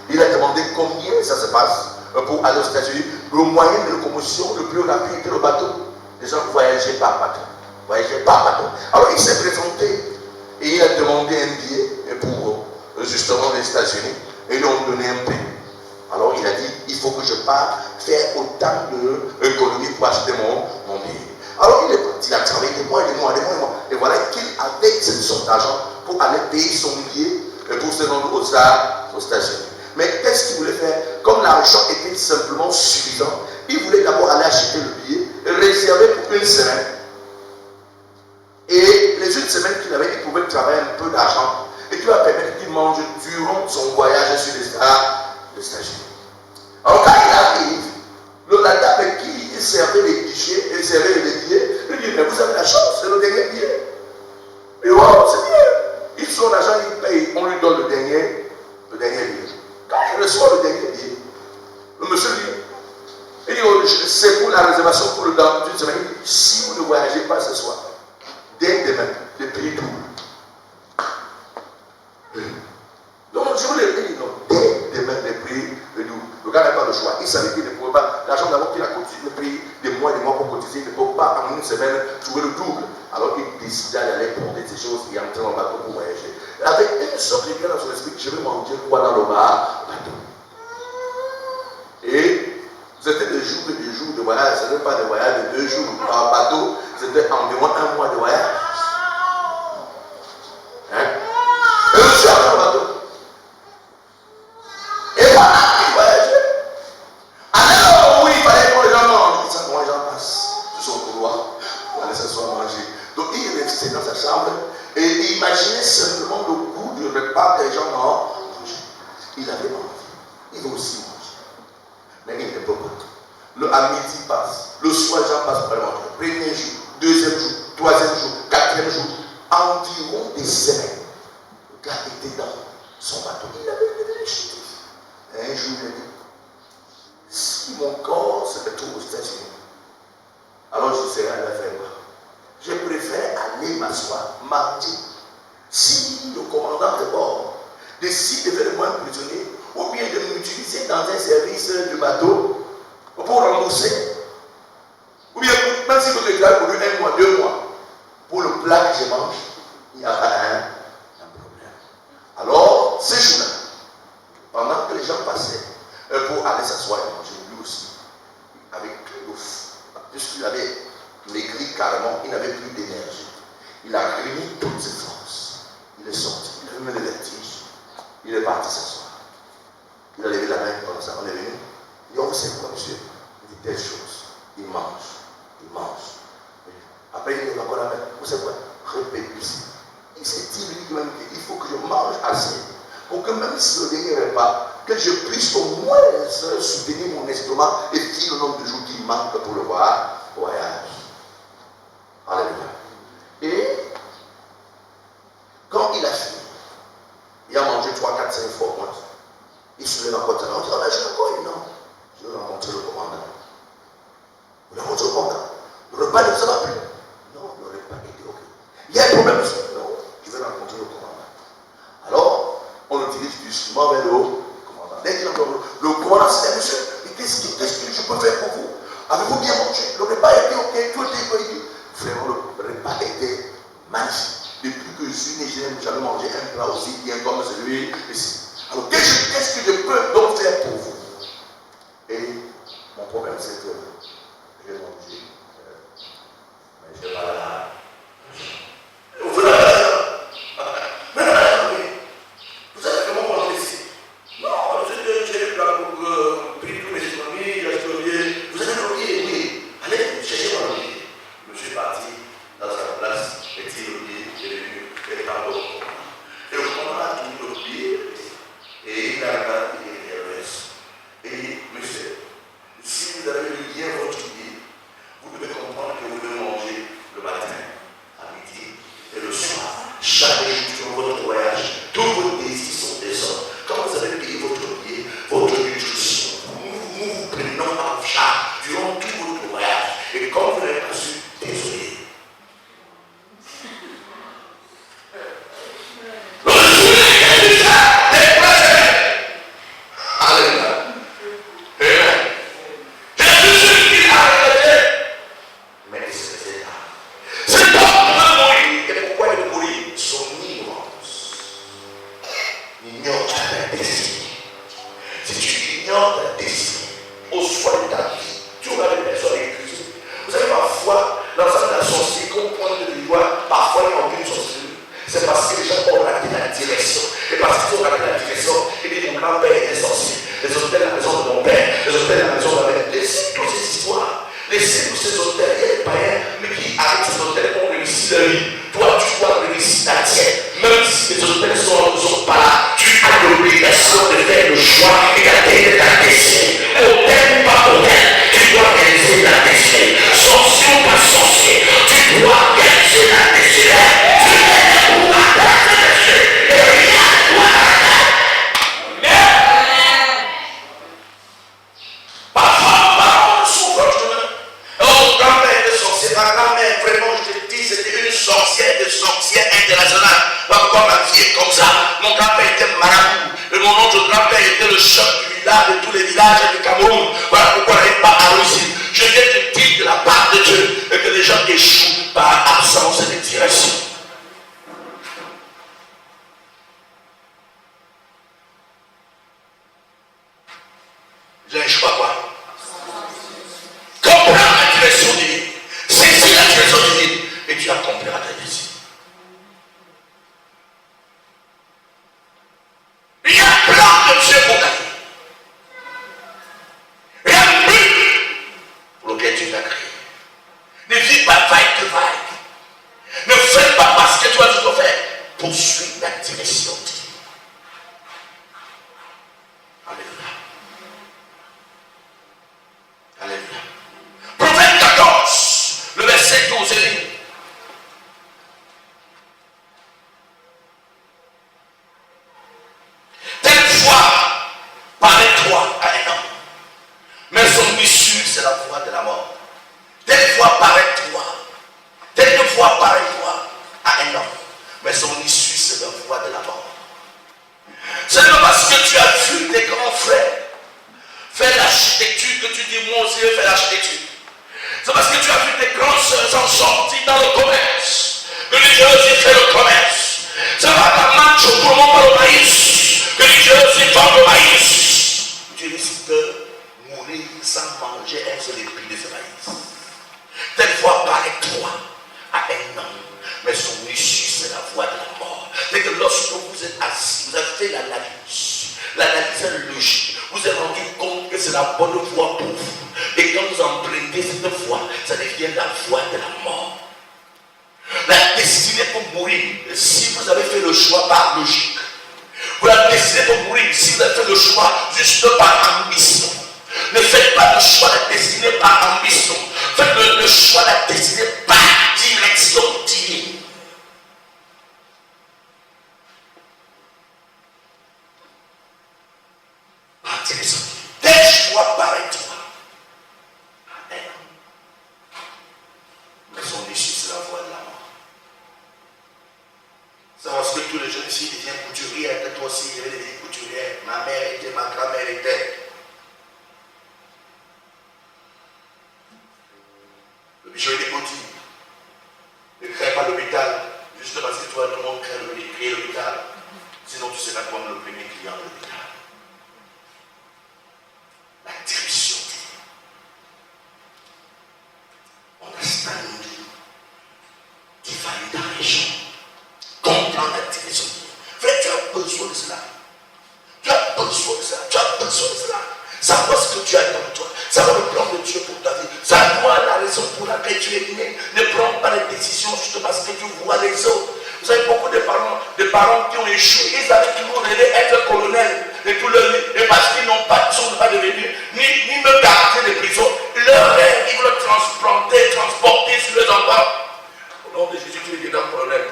Il a demandé combien ça se passe pour aller aux États-Unis. Le moyen de locomotion le plus rapide était le bateau. Les gens voyageaient par bateau. Alors il s'est présenté et il a demandé un billet pour justement les États-Unis. Et ils lui ont donné un prix. Alors il a dit, il faut que je parte faire autant d'économies pour acheter mon billet. Alors il est parti, il a travaillé des mois. Et voilà qu'il avait cette somme d'argent pour aller payer son billet pour se rendre aux États-Unis. Mais qu'est-ce qu'il voulait faire? Comme l'argent était simplement suffisant, il voulait d'abord aller acheter le billet, réservé pour une semaine. Et les une semaine qu'il avait, il pouvait travailler un peu d'argent et qui va permettre qu'il mange durant son voyage sur les États-Unis. Alors quand il arrive, la dame avec qui il servait les guichets, il servait les billets, il dit, mais vous avez la chance, c'est le dernier billet. Et wow, c'est bien. Il sort l'argent, il paye, on lui donne le dernier billet. Quand il reçoit le dernier billet, le monsieur dit, il dit, c'est pour la réservation pour le dans une semaine. Si vous ne voyagez pas ce soir, dès demain, le prix double. Donc, je vous l'ai dit, non, dès demain, le prix double. Le gars n'a pas le choix. Il savait qu'il ne pouvait pas, l'argent d'abord qu'il a cotisé, le prix des mois et des mois pour cotiser, il ne peut pas en une semaine trouver le double. Alors il décida d'aller prendre ces choses et entrer en bateau pour voyager. Avec une sorte de dans son esprit, je vais manger quoi dans le bateau. Et c'était des jours et des jours de voyage. Ce n'était pas des voyages de 2 jours par bateau, c'était environ 1 mois de voyage. Hein? Et je suis arrivé au bateau. Et voilà, il voyageait. Alors, oui, il fallait que les gens mangent. Ça, comment les gens passent sur son couloir pour aller s'asseoir manger. Donc, il restait dans sa chambre et il imaginait simplement le goût du repas que les gens mangent. Il avait envie. Il veut aussi manger. Mais il ne peut pas. À midi passe. Le soir, les gens passent pour aller manger. Premier jour, deuxième jour, troisième jour, quatrième jour. Environ des semaines. Le gars était dans son bateau. Il avait une objectif. Un jour, il a dit, si mon corps se retrouve aux États-Unis, alors je serai à la fin. Je préfère aller m'asseoir, mardi. Si le commandant de bord décide de faire de moi un prisonnier, ou bien de m'utiliser dans un service de bateau pour rembourser, ou bien même si vous déclarez pour lui 1 mois, 2 mois, pour le plat que je mange, il n'y a pas un problème. Alors, ce jour-là, pendant que les gens passaient pour aller s'asseoir et manger, lui aussi, avec l'ouf, puisqu'il avait maigri carrément, il n'avait plus d'énergie. Il a réuni toutes ses forces. Il est sorti, il a remis le vertige, il est parti s'asseoir. Il a levé la main comme ça, on est venu. Il dit, on sait quoi, monsieur? Il dit telle chose. Il mange, il mange. Après, il lève encore la main. Vous savez quoi? Répète ici. Il s'est dit lui-même qu'il faut que je mange assez pour que même si le dernier repas, que je puisse au moins soutenir mon estomac et dire le nombre de jours qu'il manque pour le voyage. Alléluia. Et quand il a fini, il a mangé 3, 4, 5 fois au moins. Il se lève encore. On dit, on a joué encore une heure. Je vais rencontrer le commandant. Vous rencontrez le commandant. Le repas ne vous va plus. Non, le repas était ok. Il y a un problème aussi. Non, je vais rencontrer le commandant. Alors, on le dirige doucement vers le commandant. Dès qu'il entend le commandant, c'est monsieur, qu'est-ce que je peux faire pour vous? Avez-vous bien mangé? Le repas était ok, tout était ok. Frère, le repas était magnifique. Depuis que je suis né, j'avais mangé un plat aussi bien comme celui ici. Alors, qu'est-ce que je peux donc faire pour vous? Et mon problème, c'est que j'ai mangé, mais je n'ai pas là. Vous savez comment on mange ici? Non, j'ai le plat pour payer tous mes économies, j'ai oublié. Vous avez oublié? Oui. Allez, cherchez mon oublié. Je suis parti dans sa place, et il oublié, j'ai venu, et le pardon. Et le commandant a tout oublié. Et il a regardé le reste. Et il dit, monsieur, si vous avez bien votre idée, vous devez comprendre que vous devez manger le matin, à midi et le soir. Chaque jour de votre voyage, tous vos désirs sont descendus. Quand vous avez payé votre billet, votre nutrition, nous vous prenons en charge durant tout votre voyage. Et comme vous n'avez pas su, désolé. Souffre grand-père était le chef du village, de tous les villages du Cameroun. Voilà pourquoi on n'arrive pas à réussir. Je viens te dire de la part de Dieu que les gens échouent par absence de direction. Je n'échoue pas quoi? Comprends la direction divine. Saisis la direction divine et tu accompliras ta destinée. Il y a un plan de Dieu pour ta vie. Il y a un but pour lequel Dieu t'a créé. Ne vis pas vaille que vaille. Ne fais pas parce que tu as toujours fait. Poursuis la direction divine. Alléluia. Alléluia. Proverbe 14, le verset 12 et 13. Telle voix paraît-toi à un homme, mais son issue c'est la voix de la mort. Telle voix paraît-toi à un homme, mais son issue c'est la voix de la mort. C'est pas parce que tu as vu tes grands frères faire l'architecture que tu dis moi aussi je vais faire l'architecture. C'est parce que tu as vu tes grands soeurs en sortir dans le commerce que Dieu aussi fait le commerce. C'est pas ta manche pour le moment le maïs que Dieu aussi vend le maïs. Tu risques de mourir sans manger un seul épi de ce maïs. Telle fois paraît-toi à un homme, mais son issue c'est la voie de la mort. C'est que lorsque vous êtes assis, vous avez fait l'analyse logique, vous vous êtes rendu compte que c'est la bonne voie pour vous. Et quand vous empruntez cette voie, ça devient la voie de la mort. La destinée pour mourir, si vous avez fait le choix par logique, vous la destinée pour mourir, si vous avez fait le choix juste par ambition. Ne faites pas le choix de la destinée par ambition. Faites le choix de la destinée par direction divine. Par direction divine. Tel choix paraît-toi à un homme, mais son issue c'est la voie de la mort. C'est parce que tous les jeunes ici deviennent couturiers, que toi aussi il y avait des couturières. Ma mère était, ma grand-mère était. Le bijoutier des boutiques. Ne crée pas l'hôpital, juste parce que toi, tout le monde crée l'hôpital. Sinon, tu seras comme le premier client de l'hôpital. La direction. Understand divine direction. Comprends la direction. Frère, tu as besoin de cela. Tu as besoin de cela. Tu as besoin de cela. Savoir ce que tu as dans toi. Savoir le plan de Dieu pour ta vie. Savoir la raison pour laquelle tu es né. Ne prends pas les décisions juste parce que tu vois les autres. Vous avez beaucoup de parents qui ont échoué. Ils avaient toujours rêvé être colonel. Et parce qu'ils n'ont pas, ils ne sont pas devenus ni me garder de prison. Leur rêve, ils veulent transporter sur les enfants. Au nom de Jésus, tu es dedans colonel.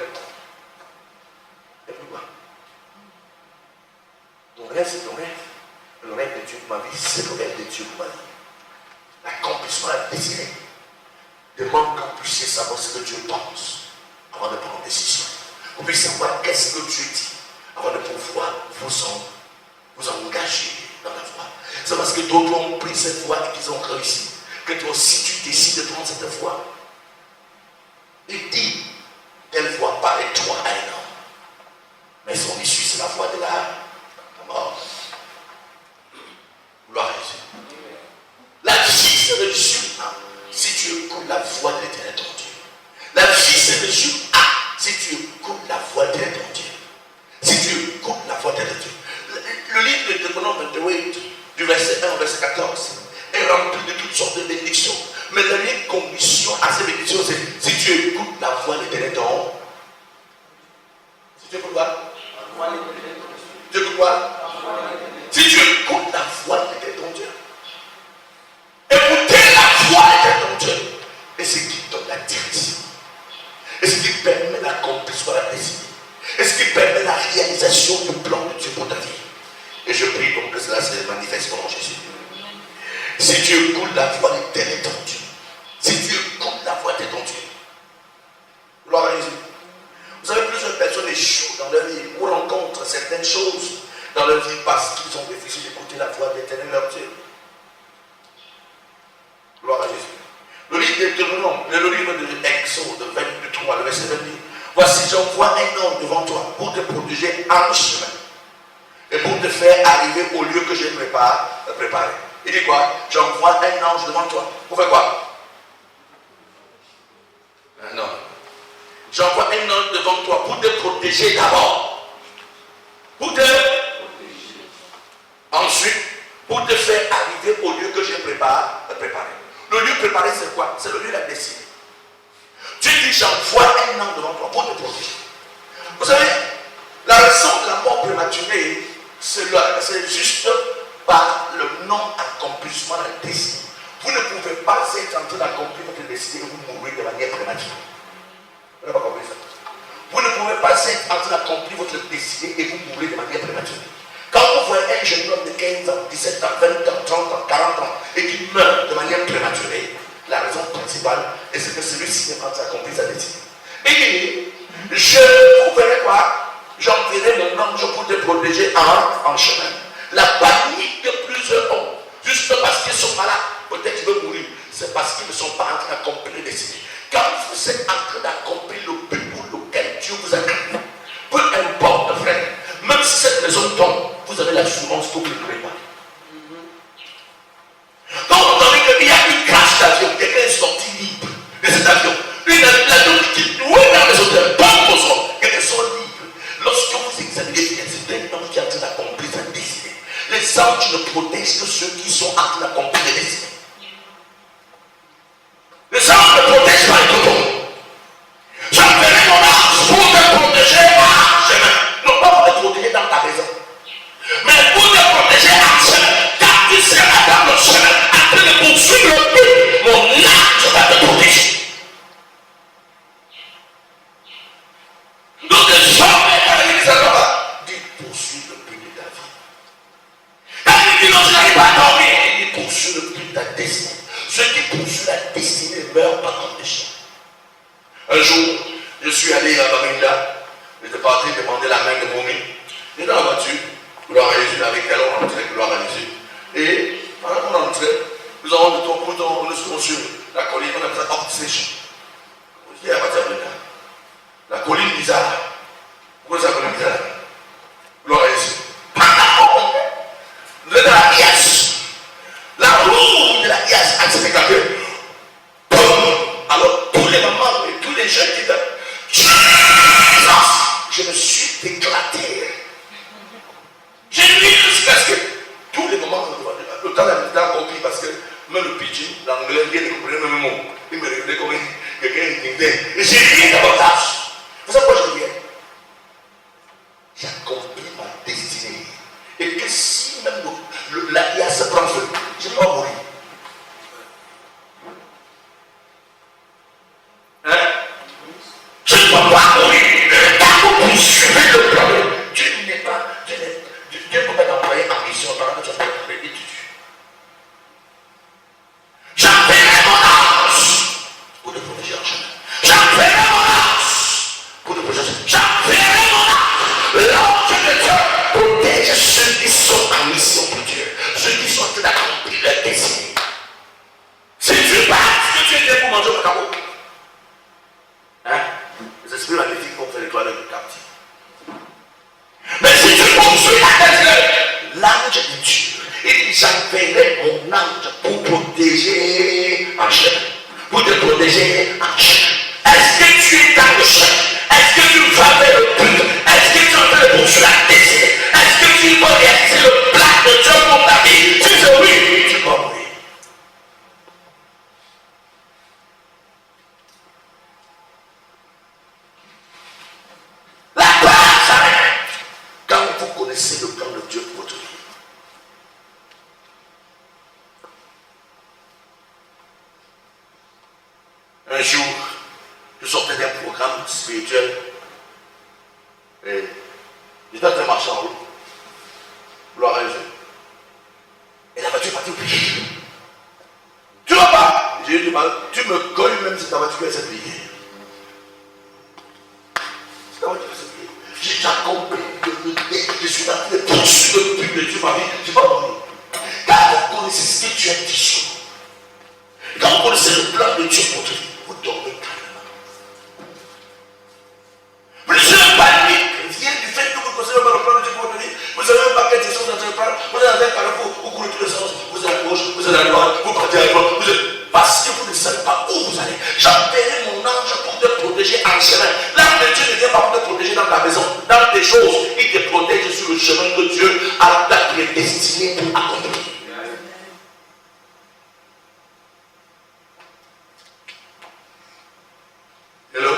Et pourquoi? Ton rêve, c'est ton rêve. Le rêve de Dieu pour ma vie, c'est le rêve de Dieu pour ma vie. L'accomplissement de la destinée demande qu'on puisse savoir ce que Dieu pense avant de prendre une décision. Qu'on puisse savoir qu'est-ce que Dieu dit avant de pouvoir vous engager dans la voie. C'est parce que d'autres ont pris cette voie et qu'ils ont réussi. Que toi aussi tu décides de prendre cette voie. Il dit, telle voie paraît-toi à un homme, mais son issue c'est la voie de la mort. Gloire à Jésus. La vie c'est le résultat si tu écoutes la voix de l'Éternel ton Dieu. La vie c'est le résultat si tu écoutes la voix de l'Éternel ton Dieu. Si tu écoutes la voix de l'Éternel ton Dieu. Le livre de Deutéronome 28, du verset 1 au verset 14, est rempli de toutes sortes de bénédictions. Mais la unique condition à ces bénédictions, c'est si tu écoutes la voix de l'Éternel ton Dieu. Si tu écoutes quoi? Tu écoutes quoi? Si tu écoutes la voix de l'Éternel ton Dieu. Écoutez la voix de ton Dieu. Et ce qui donne la direction. Et ce qui permet l'accomplissement de la destinée. Et ce qui permet la réalisation du plan de Dieu pour ta vie. Et je prie pour que cela se manifeste en Jésus. Si tu écoutes la voix de ton Dieu. Si tu écoutes la voix de ton Dieu. Gloire à Jésus. Vous savez, plusieurs personnes échouent dans leur vie ou rencontrent certaines choses dans leur vie parce Deutéronome, le livre de Exode 23, le verset 20 dit, voici, j'envoie un homme devant toi pour te protéger en chemin et pour te faire arriver au lieu que j'ai préparé. Il dit quoi? J'envoie un ange devant toi. Pour faire quoi? Non. J'envoie un ange devant toi pour te protéger d'abord. Pour te protéger. Ensuite, pour te faire arriver au lieu que j'ai préparé. Le lieu préparé, c'est quoi? C'est le lieu de la destinée. Dieu dit, j'envoie un ange devant toi pour te protéger. Vous savez, la raison de la mort prématurée, c'est juste par le non-accomplissement de la destinée. Vous ne pouvez pas être en train d'accomplir votre destinée et vous mourir de manière prématurée. Vous n'avez pas compris ça? Vous ne pouvez pas être en train d'accomplir votre destinée et vous mourir de manière prématurée. Quand vous voyez un jeune homme de 15 ans, 17 ans, 20 ans, 30 ans, 40 ans et qui meurt de manière prématurée, la raison principale est que celui-ci n'est pas en train d'accomplir sa destinée. Et vous verrez quoi? J'enverrai mon ange pour te protéger en chemin. La panique de plusieurs hommes, juste parce qu'ils sont malades, peut-être qu'ils veulent mourir, c'est parce qu'ils ne sont pas en train d'accomplir les destinées. Quand vous êtes en train d'accomplir le but pour lequel Dieu vous a créé, peu importe, frère, même si cette maison tombe, vous avez l'assurance que vous ne mourrez pas. Donc vous avez qu'il y a une crash d'avion, quelqu'un est sorti libre de cet avion. L'avion qui loin dans la maison de tombe au sol, quelqu'un sont libres. Lorsque vous examinez, c'est un homme qui est en train d'accomplir sa destinée. Les anges ne protègent que ceux qui sont en train d'accomplir les destinées. Les anges ne protègent pas les cotons. J'enverrai mon ange pour te protéger en chemin. Non pas pour te protéger dans ta maison, mais pour te protéger en chemin. Quand tu seras dans le chemin, en train de poursuivre le but, mon ange va te protéger. Donc les gens, quand ils disent alors, dit poursuivre le but de ta vie. Quand ils disent non, je n'arrive pas à dormir, il dit poursuivre le but de ta destinée. Ceux qui poursuivent la destinée meurent pas comme des chiens. Un jour, je suis allé à Baminda, j'étais parti demander la main de Moumi. J'étais dans la voiture, gloire à Jésus, avec elle, on rentrait, gloire à Jésus. Et pendant qu'on rentrait, nous avons de ton bouton, nous sommes sur la colline, on appelle ça Hop Station. Je dis à Baminda, la colline bizarre. Pourquoi c'est la colline bizarre? Gloire à Jésus. Pendant qu'on est dans la pièce, la roue de la pièce accélérée. Alors tous les mamans et tous les jeunes qui étaient, je me suis éclaté. J'ai vu jusqu'à ce que tous les mamans, le temps a compris parce que même le pidgin, l'anglais, il ne comprenait même le mot. Il me regardait comme quelqu'un qui était. Et j'ai rien davantage. Vous savez pourquoi je reviens? J'ai accompli ma destinée. Et que si même la IA se prend feu, je ne vais pas mourir. Hein? Je ne vais pas mourir. Quand vous poursuivez le plan, Dieu n'est pas. Dieu ne peut pas t'envoyer en mission pendant que tu as fait l'étude. J'enverrai mon ange pour te protéger en chemin. J'enverrai mon ange pour te protéger. J'enverrai mon ange. L'ange de Dieu protège ceux qui sont en mission pour Dieu. Ceux qui sont en train d'accomplir leur destinée. Si tu penses que tu es pour manger au cabot, hein? Les esprits magnifiques vont faire les toilettes de captif. Mais si tu poursuis la destinée, l'ange de Dieu, il dit j'enverrai mon ange pour protéger en chemin. Pour te protéger en chemin. Est-ce que tu es dans le chemin? Est-ce que tu vas vers le but? Est-ce que tu es en train de poursuivre la destinée? Est-ce que tu vas réaliser le plan de Dieu pour ta vie? Si c'est oui, tu vas mourir. La peur s'arrête quand vous connaissez le plan de Dieu pour votre vie. Un jour, je sortais d'un programme spirituel et j'étais en train de marcher en route. Gloire à Dieu. Et la voiture est partie au pied. Tu vas pas? J'ai eu du mal. Tu me colles même si ta voiture est pliée. Si ta voiture est pliée. J'ai accompli. Je suis en train de poursuivre le but de Dieu ma vie. Je ne vais pas mourir. Quand vous connaissez ce que tu es dit, quand vous connaissez c'est le plan de Dieu pour toi, vous dormez calmement. Plusieurs paniques viennent du fait que vous ne connaissez pas le plan de Dieu pour votre vie. Vous avez un paquet de choses dans un plan, vous êtes dans un carrefour, vous courez tous les sens, vous êtes à gauche, vous êtes à droite, vous partez à droite, vous êtes... Parce que vous ne savez pas où vous allez. J'appellerai mon ange pour te protéger en chemin. L'ange de Dieu ne vient pas pour te protéger dans ta maison, dans tes choses. Il te protège sur le chemin que Dieu a prédestiné pour accomplir. Hello?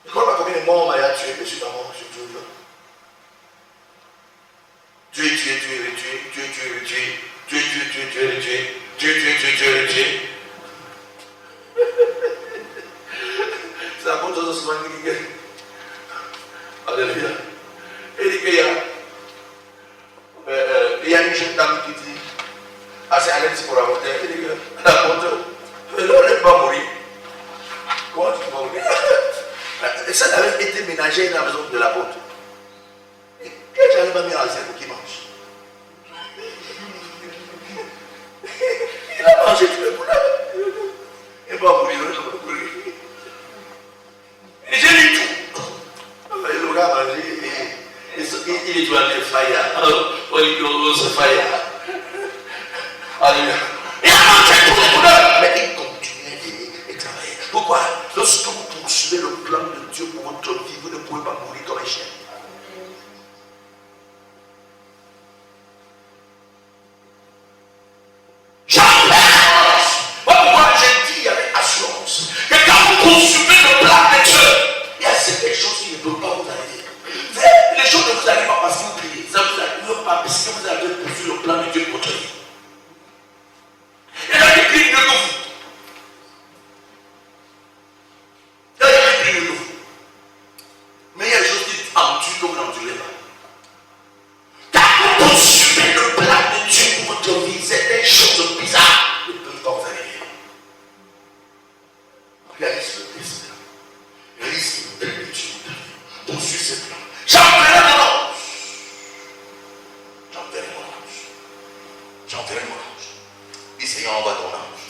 Tu crois pas combien de morts Maya a tué, monsieur ta mort, monsieur Dieu? Tué. C'est la bonne chose de ce moment qui dit. Alléluia. Il dit qu'il y a une jeune dame qui dit, assez à l'aise pour avorter, il dit que la bonne chose, elle ne va pas mourir. Comment tu vas mourir? Ça avait été ménagé dans la maison de l'apôtre. Et quand j'avais pas mis à l'aise pour qu'il mange. Il a mangé tout le poulet. Il va mourir, il va mourir. Et j'ai lu tout. Il a mangé et il doit aller faillir. Il doit se faillir. Alléluia. Il a mangé tout le poulet. Mais il continuait de travailler. Pourquoi? Lorsque vous poursuivez le plan de Dieu pour votre vie, vous ne pouvez pas mourir comme un chien. Pourquoi j'ai dit avec assurance que quand vous poursuivez le plan de Dieu, il y a certaines choses qui ne peuvent pas vous arriver. Les choses ne vous arrivent pas parce que vous priez, ça ne vous arrive pas parce que vous avez poursuivi le plan de Dieu pour votre vie. Il y a des crimes de vous. Il y a des crimes de vous. Mais il y a des choses qui endurent que vous n'endurez pas. Quand vous poursuivez le plan de Dieu pour votre vie, c'est des choses bizarres ne peuvent pas vous arriver. Réalise le destin. Réalise le plan de Dieu. Poursuis ce plan. J'enverrai mon ange. J'enverrai mon ange. Dis Seigneur, envoie ton ange.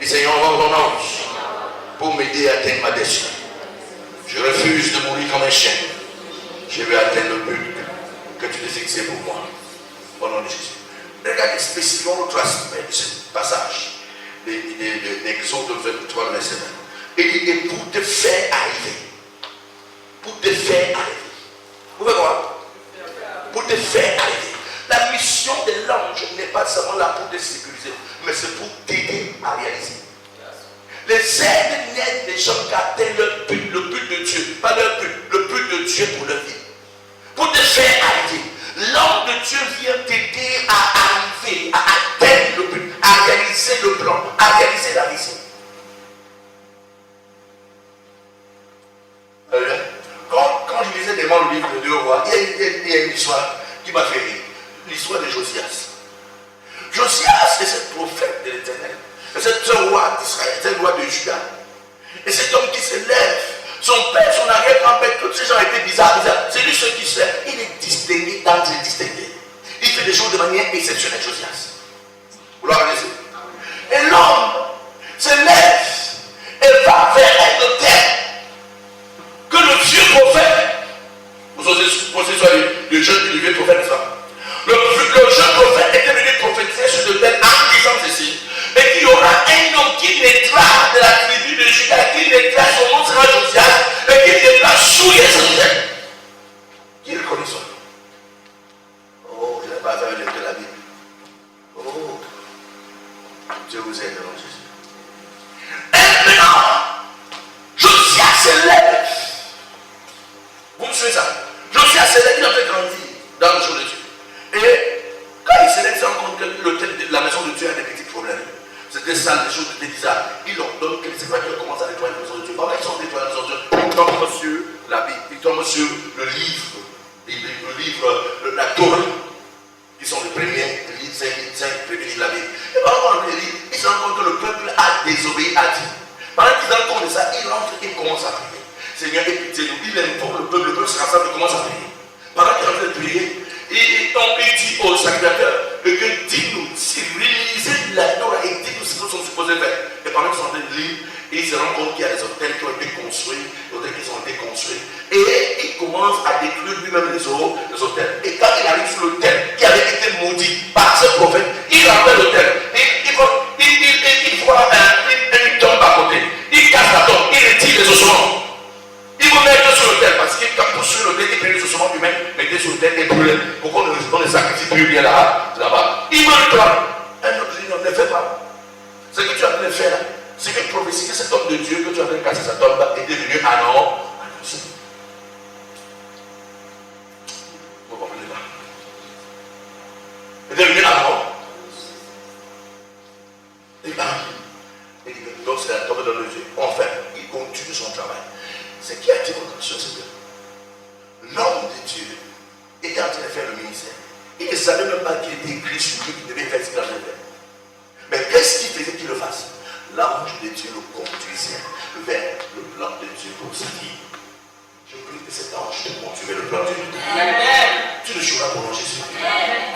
Dis Seigneur, envoie ton ange pour m'aider à atteindre ma destinée. Je refuse de mourir comme un chien. Je vais atteindre le but que tu t'es fixé pour moi. Au nom de Jésus. Regardez spécifiquement notre aspect de ce passage d'Exode 23, verset 20. Il dit, et pour te faire arriver. Pour te faire arriver. Vous pouvez voir? Pour te faire arriver. La mission de l'ange n'est pas seulement là pour te sécuriser, mais c'est pour t'aider à réaliser. Les aides n'aident les gens qu'à atteindre le but de Dieu. Pas leur but, le but de Dieu pour leur vie. Pour te faire arriver. L'ange de Dieu vient t'aider à arriver, à atteindre le but, à réaliser le plan, à réaliser la vision. Quand je lisais devant le livre de 2 rois, il y a une histoire qui m'a fait rire. L'histoire de Josias. Josias est ce prophète de l'Éternel. C'est ce roi d'Israël, c'est le roi de Juda. Et cet homme qui se lève, son père, son arrière-grand-père, tous ces gens étaient bizarres. C'est lui celui qui se lève. Il est distingué dans les distingués. Il fait des choses de manière exceptionnelle, Josias. Gloire à Jésus. Et l'homme se lève et va vers un notaire que le vieux prophète, vous pensez soit le jeune vieux prophète, ça. Le jeune prophète était venu prophétiser sur le terre en disant ceci. Et qu'il y aura un homme qui naîtra de la tribu de Juda, qui naîtra, son nom sera Josias, et qui naîtra sous Jérusalem. Qui reconnaît son nom? Oh, je n'ai pas besoin de lire la Bible. Oh, Dieu vous aide, non, Jésus. Et maintenant, Josias se lève. Vous me suivez ça? Josias se lève, il a fait grandir dans le jour de Dieu. Et quand il se lève, il se rend compte que la maison de Dieu a des petits problèmes. C'était ça, des choses étaient bizarres. Il ordonne que les serviteurs commencent à nettoyer la maison de Dieu. Pendant qu'ils sont nettoyés la maison de Dieu, ils tombent sur la Bible, ils tombent sur le livre, la Torah, qui sont les premiers livres, 5 premiers livres de la Bible. Et pendant qu'ils lisent, ils se rendent compte que le peuple a désobéi à Dieu. Pendant qu'ils se rendent compte de ça, ils rentrent et commencent à prier. Seigneur, écoutez-nous, il informe le peuple se rassemble et commence à prier. Pendant qu'ils rentrent de prier, et on dit au sacrificateur que dis-nous, si réalisez la Torah et dis-nous si nous sommes supposés supposé faire. Et pendant qu'ils sont en train de lire, ils se rendent compte qu'il y a des hôtels qui ont été construits, des hôtels qui ont été construits. Et il commence à détruire lui-même les hôtels. Et quand il arrive sur l'hôtel qui avait été maudit par ce prophète, il rentre l'hôtel. Il voit une tombe à côté. Il casse la tombe, il retire les ossements. Il vous mettre sur l'autel parce qu'il quand pour sur l'autel, il prend les ossements humains, mettez sur l'autel et brûlez. Pourquoi on ne sacrifie plus bien là-bas? Il veut le prendre. Un autre dit non, ne le fais pas. Ce que tu es en train de faire là, c'est une prophétie que cet homme de Dieu que tu es en train de casser sa tombe est devenu annoncé. Vous comprenez pas? Est devenu annoncé. Donc c'est la tombe de nos yeux. Enfin, il continue son travail. Ce qui a été votre attention, c'est que l'homme de Dieu était en train de faire le ministère. Il ne savait même pas qu'il était écrit sur lui qu'il devait faire ce qu'il devait faire. Mais qu'est-ce qui faisait qu'il le fasse? L'ange de Dieu le conduisait vers le plan de Dieu pour sa vie. Je prie que cet ange te conduise vers le plan de Dieu. Tu ne joueras pour Jésus.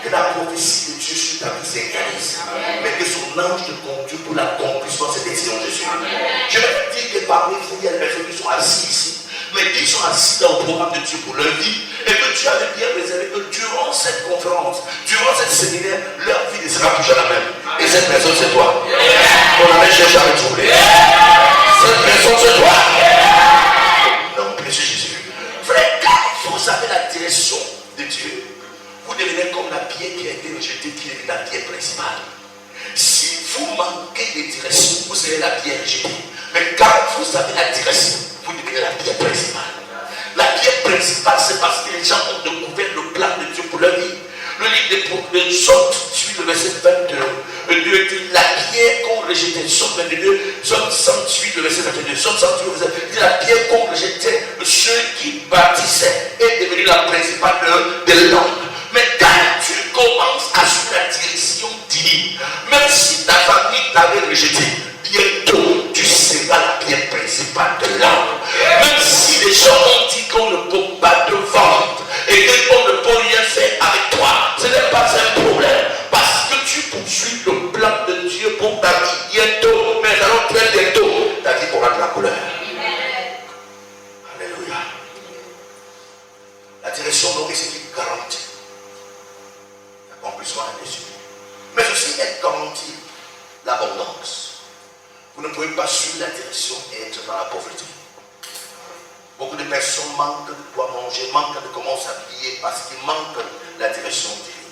Que la prophétie de Dieu sur ta vie s'incarnise. Mais que son ange te conduise pour l'accomplissement de cette décision de Jésus. Je vais te dire que parmi vous, il y a des personnes qui sont assises ici, mais qui sont assises dans le programme de Dieu pour leur vie, et que Dieu avait bien réservé que durant cette conférence, durant cette séminaire, leur vie ne sera plus jamais la même. Et cette personne, c'est toi. On avait cherché à le trouver. Cette personne, c'est toi. Non, précieux Jésus. Frère, quand vous avez la direction de Dieu, vous devenez comme la pierre qui a été rejetée, qui est la pierre principale. Si vous manquez de direction, vous serez la pierre rejetée. Mais quand vous avez la direction, vous devenez la pierre principale. La pierre principale, c'est parce que les gens ont découvert le plan de Dieu pour leur vie. Le livre de Somme 38, le verset 22, dit la pierre qu'on rejetait. Somme 22, Somme 108, le verset 22. Somme 108, le verset 22, dit la pierre qu'on rejetait, ceux qui bâtissaient, est devenue la principale de l'homme. Mais quand tu commences à suivre la direction divine, même si ta famille t'avait rejeté, bientôt tu seras la pierre principale de l'homme. Même si les gens ont dit qu'on ne peut pas te vendre et qu'on ne peut rien faire avec toi, ce n'est pas un problème. Parce que tu poursuis le plan de Dieu pour ta vie. Bientôt, mais alors très bientôt, ta vie aura de la couleur. Alléluia. La direction donc c'est qui garantit l'accomplissement de Jésus. Mais aussi elle garantit l'abondance. Vous ne pouvez pas suivre la direction et être dans la pauvreté. Beaucoup de personnes manquent de quoi manger, manquent de comment s'habiller parce qu'ils manquent la direction divine.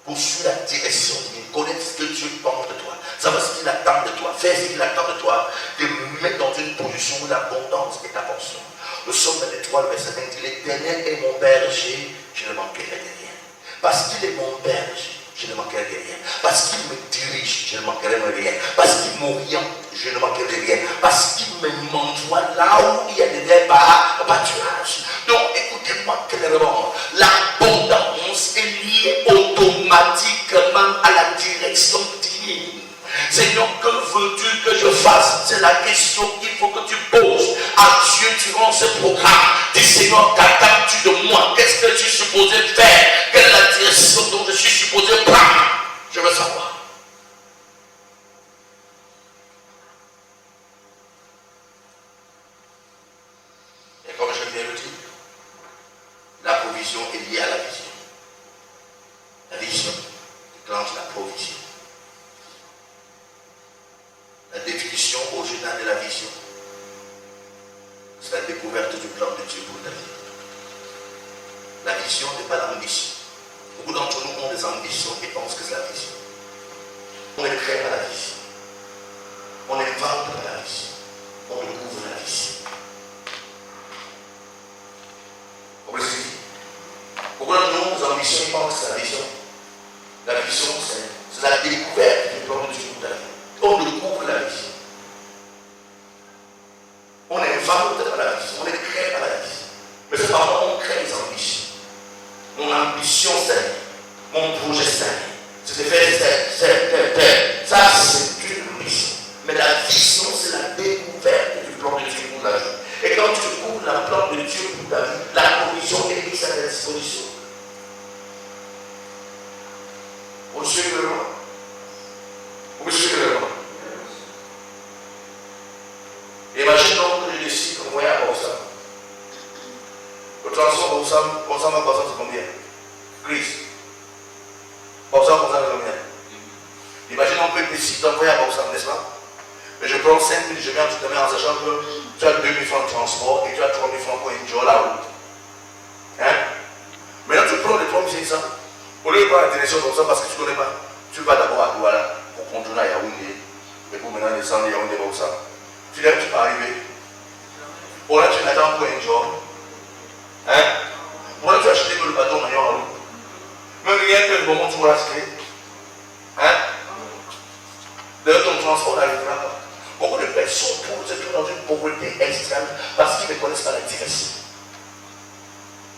Pour suivre la direction divine, connaître ce que Dieu pense de toi, savoir ce qu'il attend de toi, faire ce qu'il attend de toi, te mettre dans une position où l'abondance est ta portion. Le Psaume 23, le verset 20 dit l'Éternel est mon berger, je ne manquerai de rien. Parce qu'il est mon berger, je ne manquerai de rien. Parce qu'il me dirige, je ne manquerai de rien. Parce qu'il m'oriente, je ne manquerai de rien. Parce qu'il m'envoie là où il y a des herbes à pâturage. Donc écoutez-moi clairement, l'abondance est liée automatiquement à la direction divine. Seigneur, que veux-tu que je fasse? C'est la question qu'il faut que tu poses à Dieu durant ce programme. Dis Seigneur, qu'attends-tu de moi? Qu'est-ce que je suis supposé faire? Quelle est la direction dont je suis supposé prendre? Je veux savoir. Et comme je viens de le dire, la provision est liée à la vision. La vision déclenche la provision. La définition originale de la vision, c'est la découverte du plan de Dieu pour ta vie. La vision n'est pas l'ambition. Beaucoup d'entre nous ont des ambitions et pensent que c'est la vision. On est créé par la vision. On invente par la vision. On découvre la vision. Vous comprenez? Beaucoup d'entre nous, nos ambitions pensent que c'est la vision. La vision, c'est la découverte du plan de Dieu pour ta vie. On découvre la vision. On invente par la vision. On est créé par la vision. Mais c'est pas moi, on crée les ambitions. Mon ambition, c'est mon projet, c'est de faire ça, c'est une ambition. Mais la vision, c'est la découverte du plan de Dieu pour ta vie. Et quand tu découvres le plan de Dieu pour ta vie, la provision est mise à ta disposition. Vous suivez le roi? Vous suivez le roi? Imagine donc que je décide d'envoyer à Borsam. Le transport Borsam à Borsam c'est combien? Chris. Borsam c'est combien? Imagine donc que je décide d'envoyer à Borsam, n'est-ce pas? Mais je prends 5 000, je viens tout de même en sachant que tu as 2 000 francs de transport et tu as 3 000 francs pour enjoy la route. Hein? Maintenant tu prends les 3 500. Au lieu de prendre la direction comme ça parce que tu ne connais pas, tu vas d'abord à Douala pour contourner à Yaoundé et pour maintenant descendre à Yaoundé comme ça. Finalement, tu peux arriver. Pour là, tu n'attends pour un job. Hein? Pour là, tu as acheté le bateau en route. Même rien que le moment où tu vas acheter. Hein? D'ailleurs, ton transport n'arrivera pas. Beaucoup de personnes se trouvent dans une pauvreté extrême parce qu'ils ne connaissent pas la direction.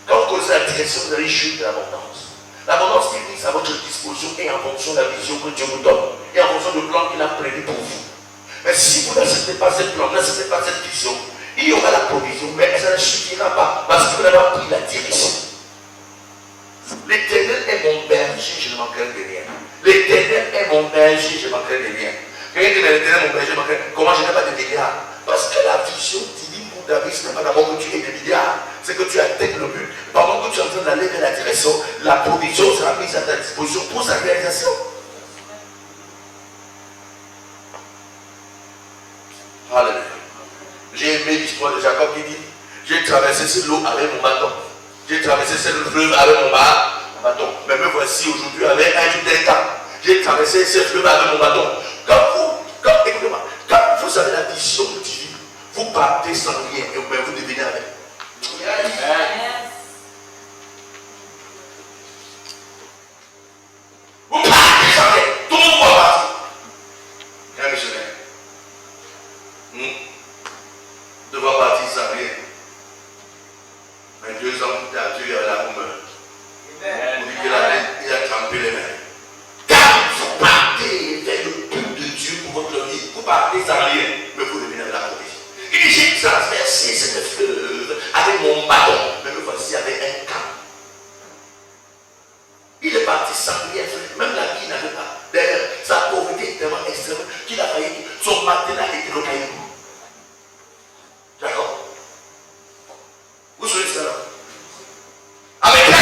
Quand vous connaissez la direction, vous allez jouir de l'abondance. L'abondance est mise à votre disposition et en fonction de la vision que Dieu vous donne et en fonction du plan qu'il a prévu pour vous. Mais si vous n'acceptez pas ce plan, n'acceptez pas cette vision, il y aura la provision, mais ça ne suffira pas parce que vous n'avez pas pris la direction. L'Éternel est mon berger, je ne manquerai de rien. L'Éternel est mon berger, je ne manquerai de rien. Quelqu'un dit, mais l'Éternel est mon berger, je ne manquerai de rien. Comment je n'ai pas de milliards? Parce que la vision divine pour David, ce n'est pas d'abord que tu aies des milliards, c'est que tu atteignes le but. Pendant que tu es en train d'aller vers la direction, la provision sera mise à ta disposition pour sa réalisation. Alléluia. J'ai aimé l'histoire de Jacob qui dit, j'ai traversé cette l'eau avec mon bâton. J'ai traversé cette fleuve avec mon bâton. Mais me voici aujourd'hui avec un jour d'un temps. J'ai traversé cette fleuve avec mon bâton. Écoutez-moi, quand vous avez la vision divine, vous partez sans rien et vous devenez avec. Vous partez sans rien. Tout le monde va partir. Un missionnaire. Devoir partir sans rien. Mais 2 ans plus tard, Dieu avait la rumeur. On dit qu'il a trempé les mains. Car vous partez vers le but de Dieu pour votre vie. Vous partez sans rien, mais vous devenez avec la provision. Il dit, j'ai traversé cette fleuve avec mon bâton, mais me voici avec un camp. Il est parti sans rien, même la vie n'avait pas. D'ailleurs, sa pauvreté est tellement extrême qu'il a failli, son matelas était le caillou. D'accord? Vous savez ça là? Avec la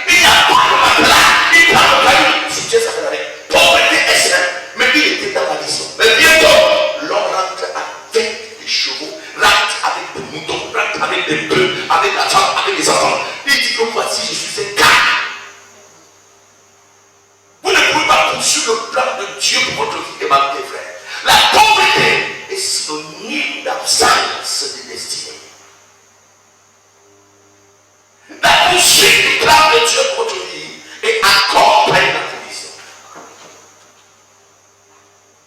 il n'y a pas de matelas, il n'a pas de caillou. Si Dieu s'appelle avec pauvreté extrême, mais il était dans la vision. Mais bientôt, l'homme rentre avec des chevaux, rentre avec des moutons, rentre avec des bœufs, avec la femme, avec les enfants. Il dit que voici, je suis un gars. Vous ne pouvez pas poursuivre le plan de Dieu pour votre vie et ma vie, frère. La pauvreté est synonyme d'absence de destinée. La poursuite du plan de Dieu pour votre vie est accompagnée de la provision.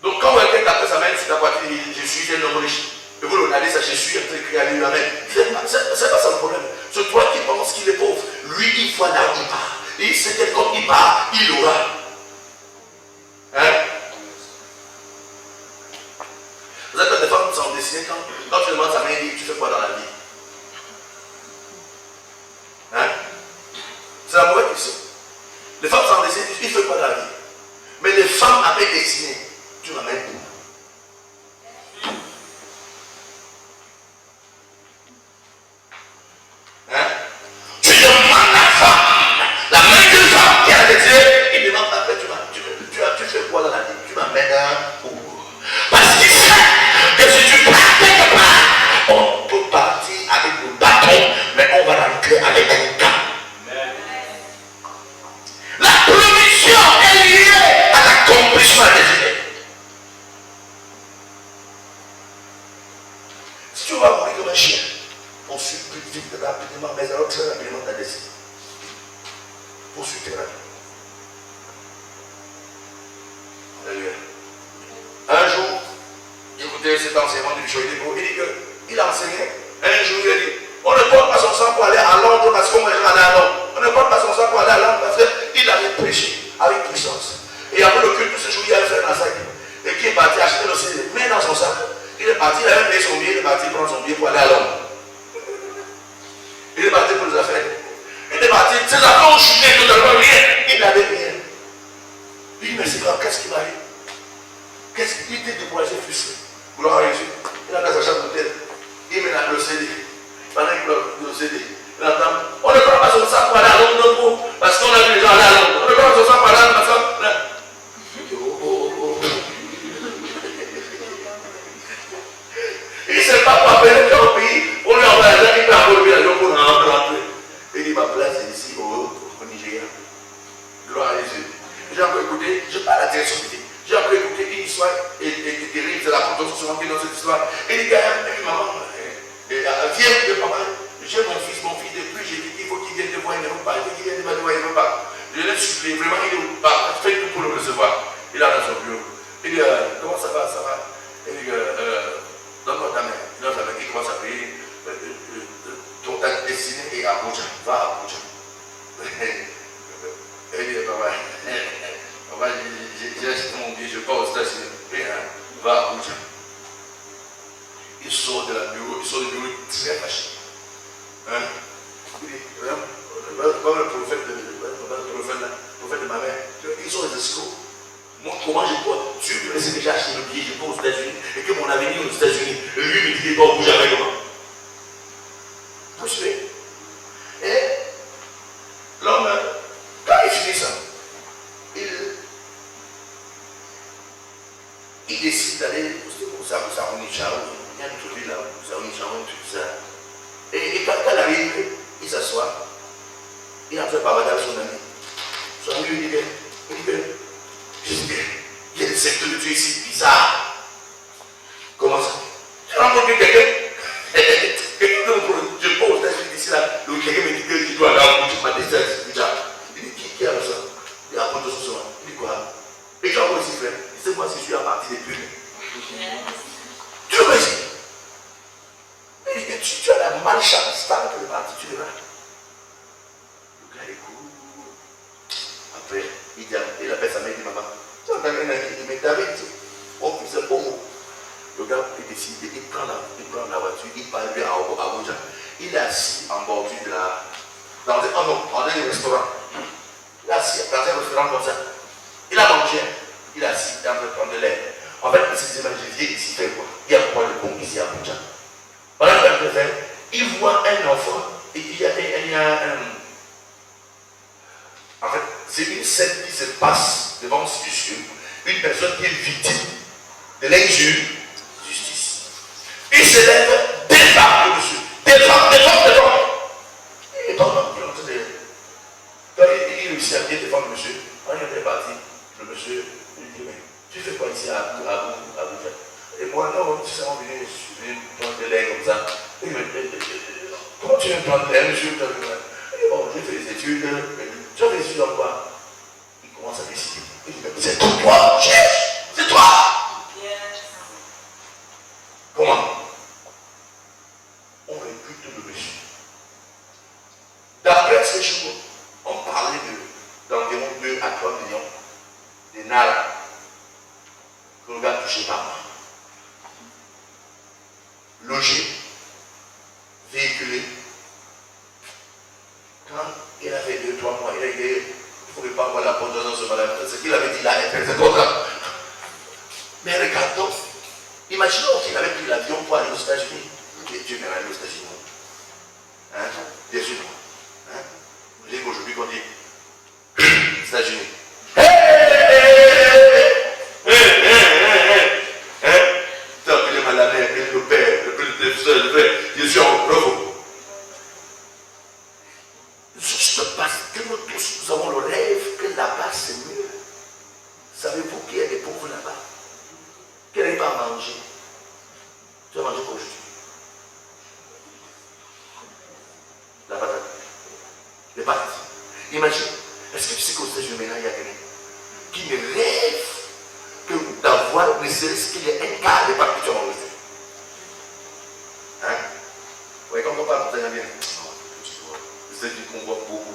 Donc quand quelqu'un tape sa main sur ta poitrine et dit je suis un homme riche, et vous regardez ça, je suis en train de crier à lui, amen. C'est pas ça le problème. C'est toi qui penses qu'il est pauvre. Lui, il voit là où il part. Et il sait que comme il part, il aura. Hein? Vous avez des femmes qui sont dessinées quand tu demandes sa main, il dit tu fais quoi dans la vie? Hein? C'est la mauvaise question. Les femmes sont dessinées, il fait quoi dans la vie? Mais les femmes avec destinée, tu m'amènes où? Hein? Tu demandes la femme, la main de femme qui a destinée, il demande après tu fais quoi dans la vie? Tu m'amènes où? Parce qu'il sait que si tu pars quelque part, on peut partir avec le bâton, mais on va rentrer avec un camp. La provision est liée à l'accomplissement des idées. Si tu vas mourir comme un chien, poursuis plus vite, rapidement, mais alors très rapidement ta destinée. Poursuis très rapidement. Alléluia. Un jour, écoutez cet enseignement du Bishop Debo, il dit qu'il enseignait. Un jour, il a dit on ne porte pas son sang pour aller à Londres parce qu'on va aller à Londres. On ne porte pas son sang pour aller à Londres parce qu'il avait prêché avec puissance. Et après le culte de ce jour, il y a un frère dans sa vie. Et qui est parti acheter le CD, mais dans son sac. Il est parti, il avait payé son billet, il est parti prendre son billet pour aller à Londres. Il est parti pour les affaires. Il est parti, ses affaires ont chuté totalement rien. Il n'avait rien. Il dit mais c'est grave, qu'est-ce qui m'arrive? Qu'est-ce qu'il était découragé, frustré? Gloire à Jésus. il a dans sa chambre d'hôtel. Il met le CD. Pendant qu'il a le CD, il entend. On ne prend pas son sac pour aller à Londres parce qu'on a vu les gens aller à Londres. On ne prend pas son sac pour aller à Londres parce qu'on. Il ne sait pas quoi faire dans le pays. On lui envoie l'argent, il peut avoir l'avion pour rentrer. Il dit ma place est ici au Nigeria. Gloire à Jésus. J'ai encore écouté, je parle à la direction publique. J'ai encore écouté une histoire terrible, c'est la photo souvent qui est dans cette histoire. Et les gars, maman, viens de papa, j'ai mon fils depuis, j'ai dit qu'il faut qu'il vienne te voir, il ne veut pas. Il faut qu'il vienne te voir, il ne veut pas. Je l'ai supplié, vraiment, il ne veut pas. Fais tout pour le recevoir. Il est dans son bureau. Il dit, comment ça va, ça va? Il dit, donne-moi ta main. Il donne sa main, il commence à payer. Ton ta destinée est à Abuja. Va à Abuja. Il dit, papa, j'ai acheté mon billet, je pars aux États-Unis. Va à Abuja. Il sort de la bureau, il sort du bureau très fâché. Il dit, comme le prophète de ma mère, ils sont des escrocs. Moi, comment je peux, Dieu me laissait déjà acheter le billet, je pars aux États-Unis, et que mon avenir aux États-Unis, lui me dit, pas Abuja avec moi. Vous suivez? Et l'homme, quand il finit ça, il décide d'aller au Saounicha, il y a un truc là, au Saounicha, un truc ça. Et quand il arrive, il s'assoit, il est en train de parler avec son ami. Son ami lui dit, il y a des secteurs de Dieu ici bizarres. Comment ça? Tu rencontres quelqu'un? Je pose là, je dis ici là, donc quelqu'un me dit que je dois aller en boutique, ma destination déjà. Il dit, qui a ça? Il raconte son soin. Il dit quoi? Et tu as aussi frère, c'est moi si je suis à partir des plumes. Tu le dis. Il dit que tu as la malchance, tant que le parti, tu le vas. Le gars écoute. Après, il appelle sa mère, il dit maman, tu as un ami, il dit, mais David, oh, c'est bon. Le gars, il décide, il prend la voiture, il part lui à Abuja. Il est assis en bordure de la. Dans un restaurant. Il est assis dans un restaurant comme ça. Il a mangé, il est assis, il est en train de prendre de l'air. En fait, il se dit, je viens ici faire quoi? Il y a quoi de bon ici à Abuja? Pendant qu'il est en train de faire, il voit un enfant, et il y a un. En fait, c'est une scène qui se passe devant ses yeux. Une personne qui est victime de l'injure. Il se lève, défend le monsieur. Défend. Et pendant qu'il est en train de. Quand il réussit à bien défendre le monsieur, quand il est parti, le monsieur lui dit, mais tu fais quoi ici à Abuja? Et moi, non, tu sais, on venu prendre de l'air comme ça. Il me dit, comment tu viens prendre de l'air, monsieur? Il dit, bon, j'ai fait des études. Tu as fait des études en quoi? Il commence à décider. Il dit, mais c'est toi, chef, c'est toi. Comment? On recrute le monsieur. D'après ces jours, on parlait d'environ 2 à 3 millions de naira que l'on va toucher par mois. Logé, véhiculé. Quand il a fait 2-3 mois, il a dit, il ne faut pas avoir la porte dans ce malade. Ce qu'il avait dit là, c'est comme ça. Mais regardons, imaginons qu'il avait pris l'avion pour aller aux États-Unis. Dieu m'est allé aux États-Unis. Bien sûr. Vous savez qu'aujourd'hui, quand on dit États-Unis. Tu as appelé la mère, le père, le frère, Dieu soit bravo. Juste parce que nous tous, nous avons le rêve que là-bas c'est mieux. Savez-vous qu'il y a des pauvres là-bas qui n'arrivent pas à manger? Tu vas manger quoi aujourd'hui? La patate. Les pâtes. Imagine, est-ce que tu sais qu'aux États-Unis maintenant, il y a quelqu'un qui ne rêve que d'avoir ne serait-ce qu'il y ait un quart de pâtes que tu as mangé? Hein? Oui, quand on parle, on bien. Les États-Unis qu'on voit beaucoup.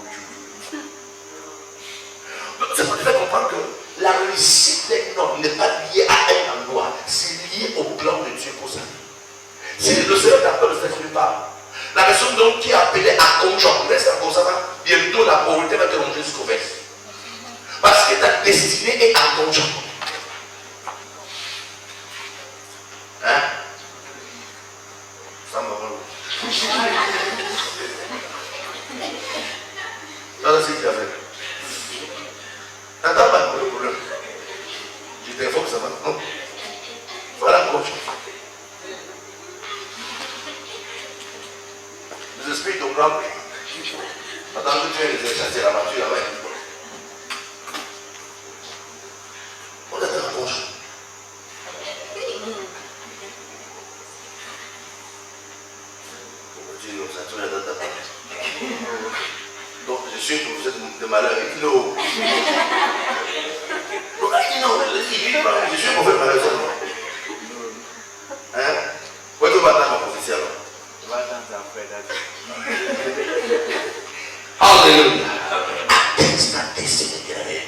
C'est pour te faire comprendre que la réussite d'un homme n'est pas liée à un endroit, c'est lié au plan de Dieu pour sa vie. Si le Seigneur t'appelle, le Seigneur parle. La personne donc qui est appelée à conjoint, reste encore ça va, bientôt la pauvreté va te ronger jusqu'au vestes. Parce que ta destinée est à conjoint. Hein? C'est ce qu'il a fait. Attends, pas le problème. Je t'informe que ça va. Non. Voilà, coach. Les esprits de grand. Attends que tu aies les chasser la nature avec. On a fait la coach. Donc je suis une professeur de malheur. Il dit non. Donc il dit non, je suis un professeur de malheur. Hein? Pourquoi tu vas attendre ma prophétie alors? Tu vas attendre après. Alléluia. C'est ta destinée, bien-aimé.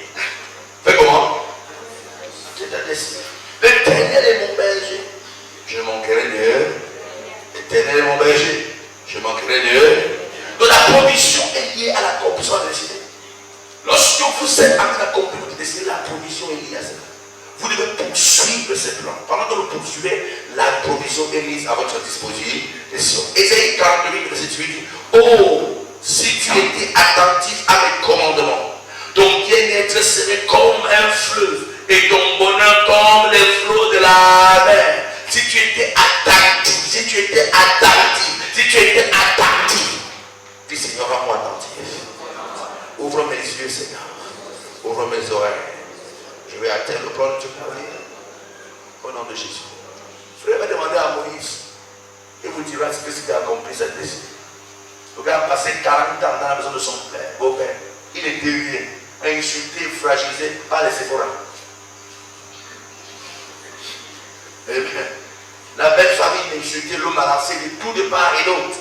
Fais comment? C'est ta destinée. L'Éternel est mon berger. Je ne manquerai de rien. L'Éternel est mon berger. Je ne manquerai de rien. Donc la provision est liée à l'accomplissement de la destinée. Lorsque vous êtes en train d'accomplir votre destinée, la provision est liée à cela. Vous devez poursuivre ce plan. Pendant que vous poursuivez, la provision est mise à votre disposition. Ésaïe 48, verset 18. Oh, si tu étais attentif à mes commandements, ton bien-être serait comme un fleuve et ton bonheur comme les flots de la mer. Si tu étais attentif, si tu étais attentif, dis Seigneur, rends-moi attentif. Ouvre mes yeux, Seigneur. Ouvre mes oreilles. Je vais atteindre le plan de Dieu pour vie. Au nom de Jésus. Frère va demander à Moïse. Il vous dira ce que c'était accompli cette décision. Le gars a passé 40 ans dans la maison de son père, beau-père. Il est dévié, insulté, fragilisé par les Séphora. Eh bien, la belle famille insultée, l'homme a lancé de tout de part et d'autre.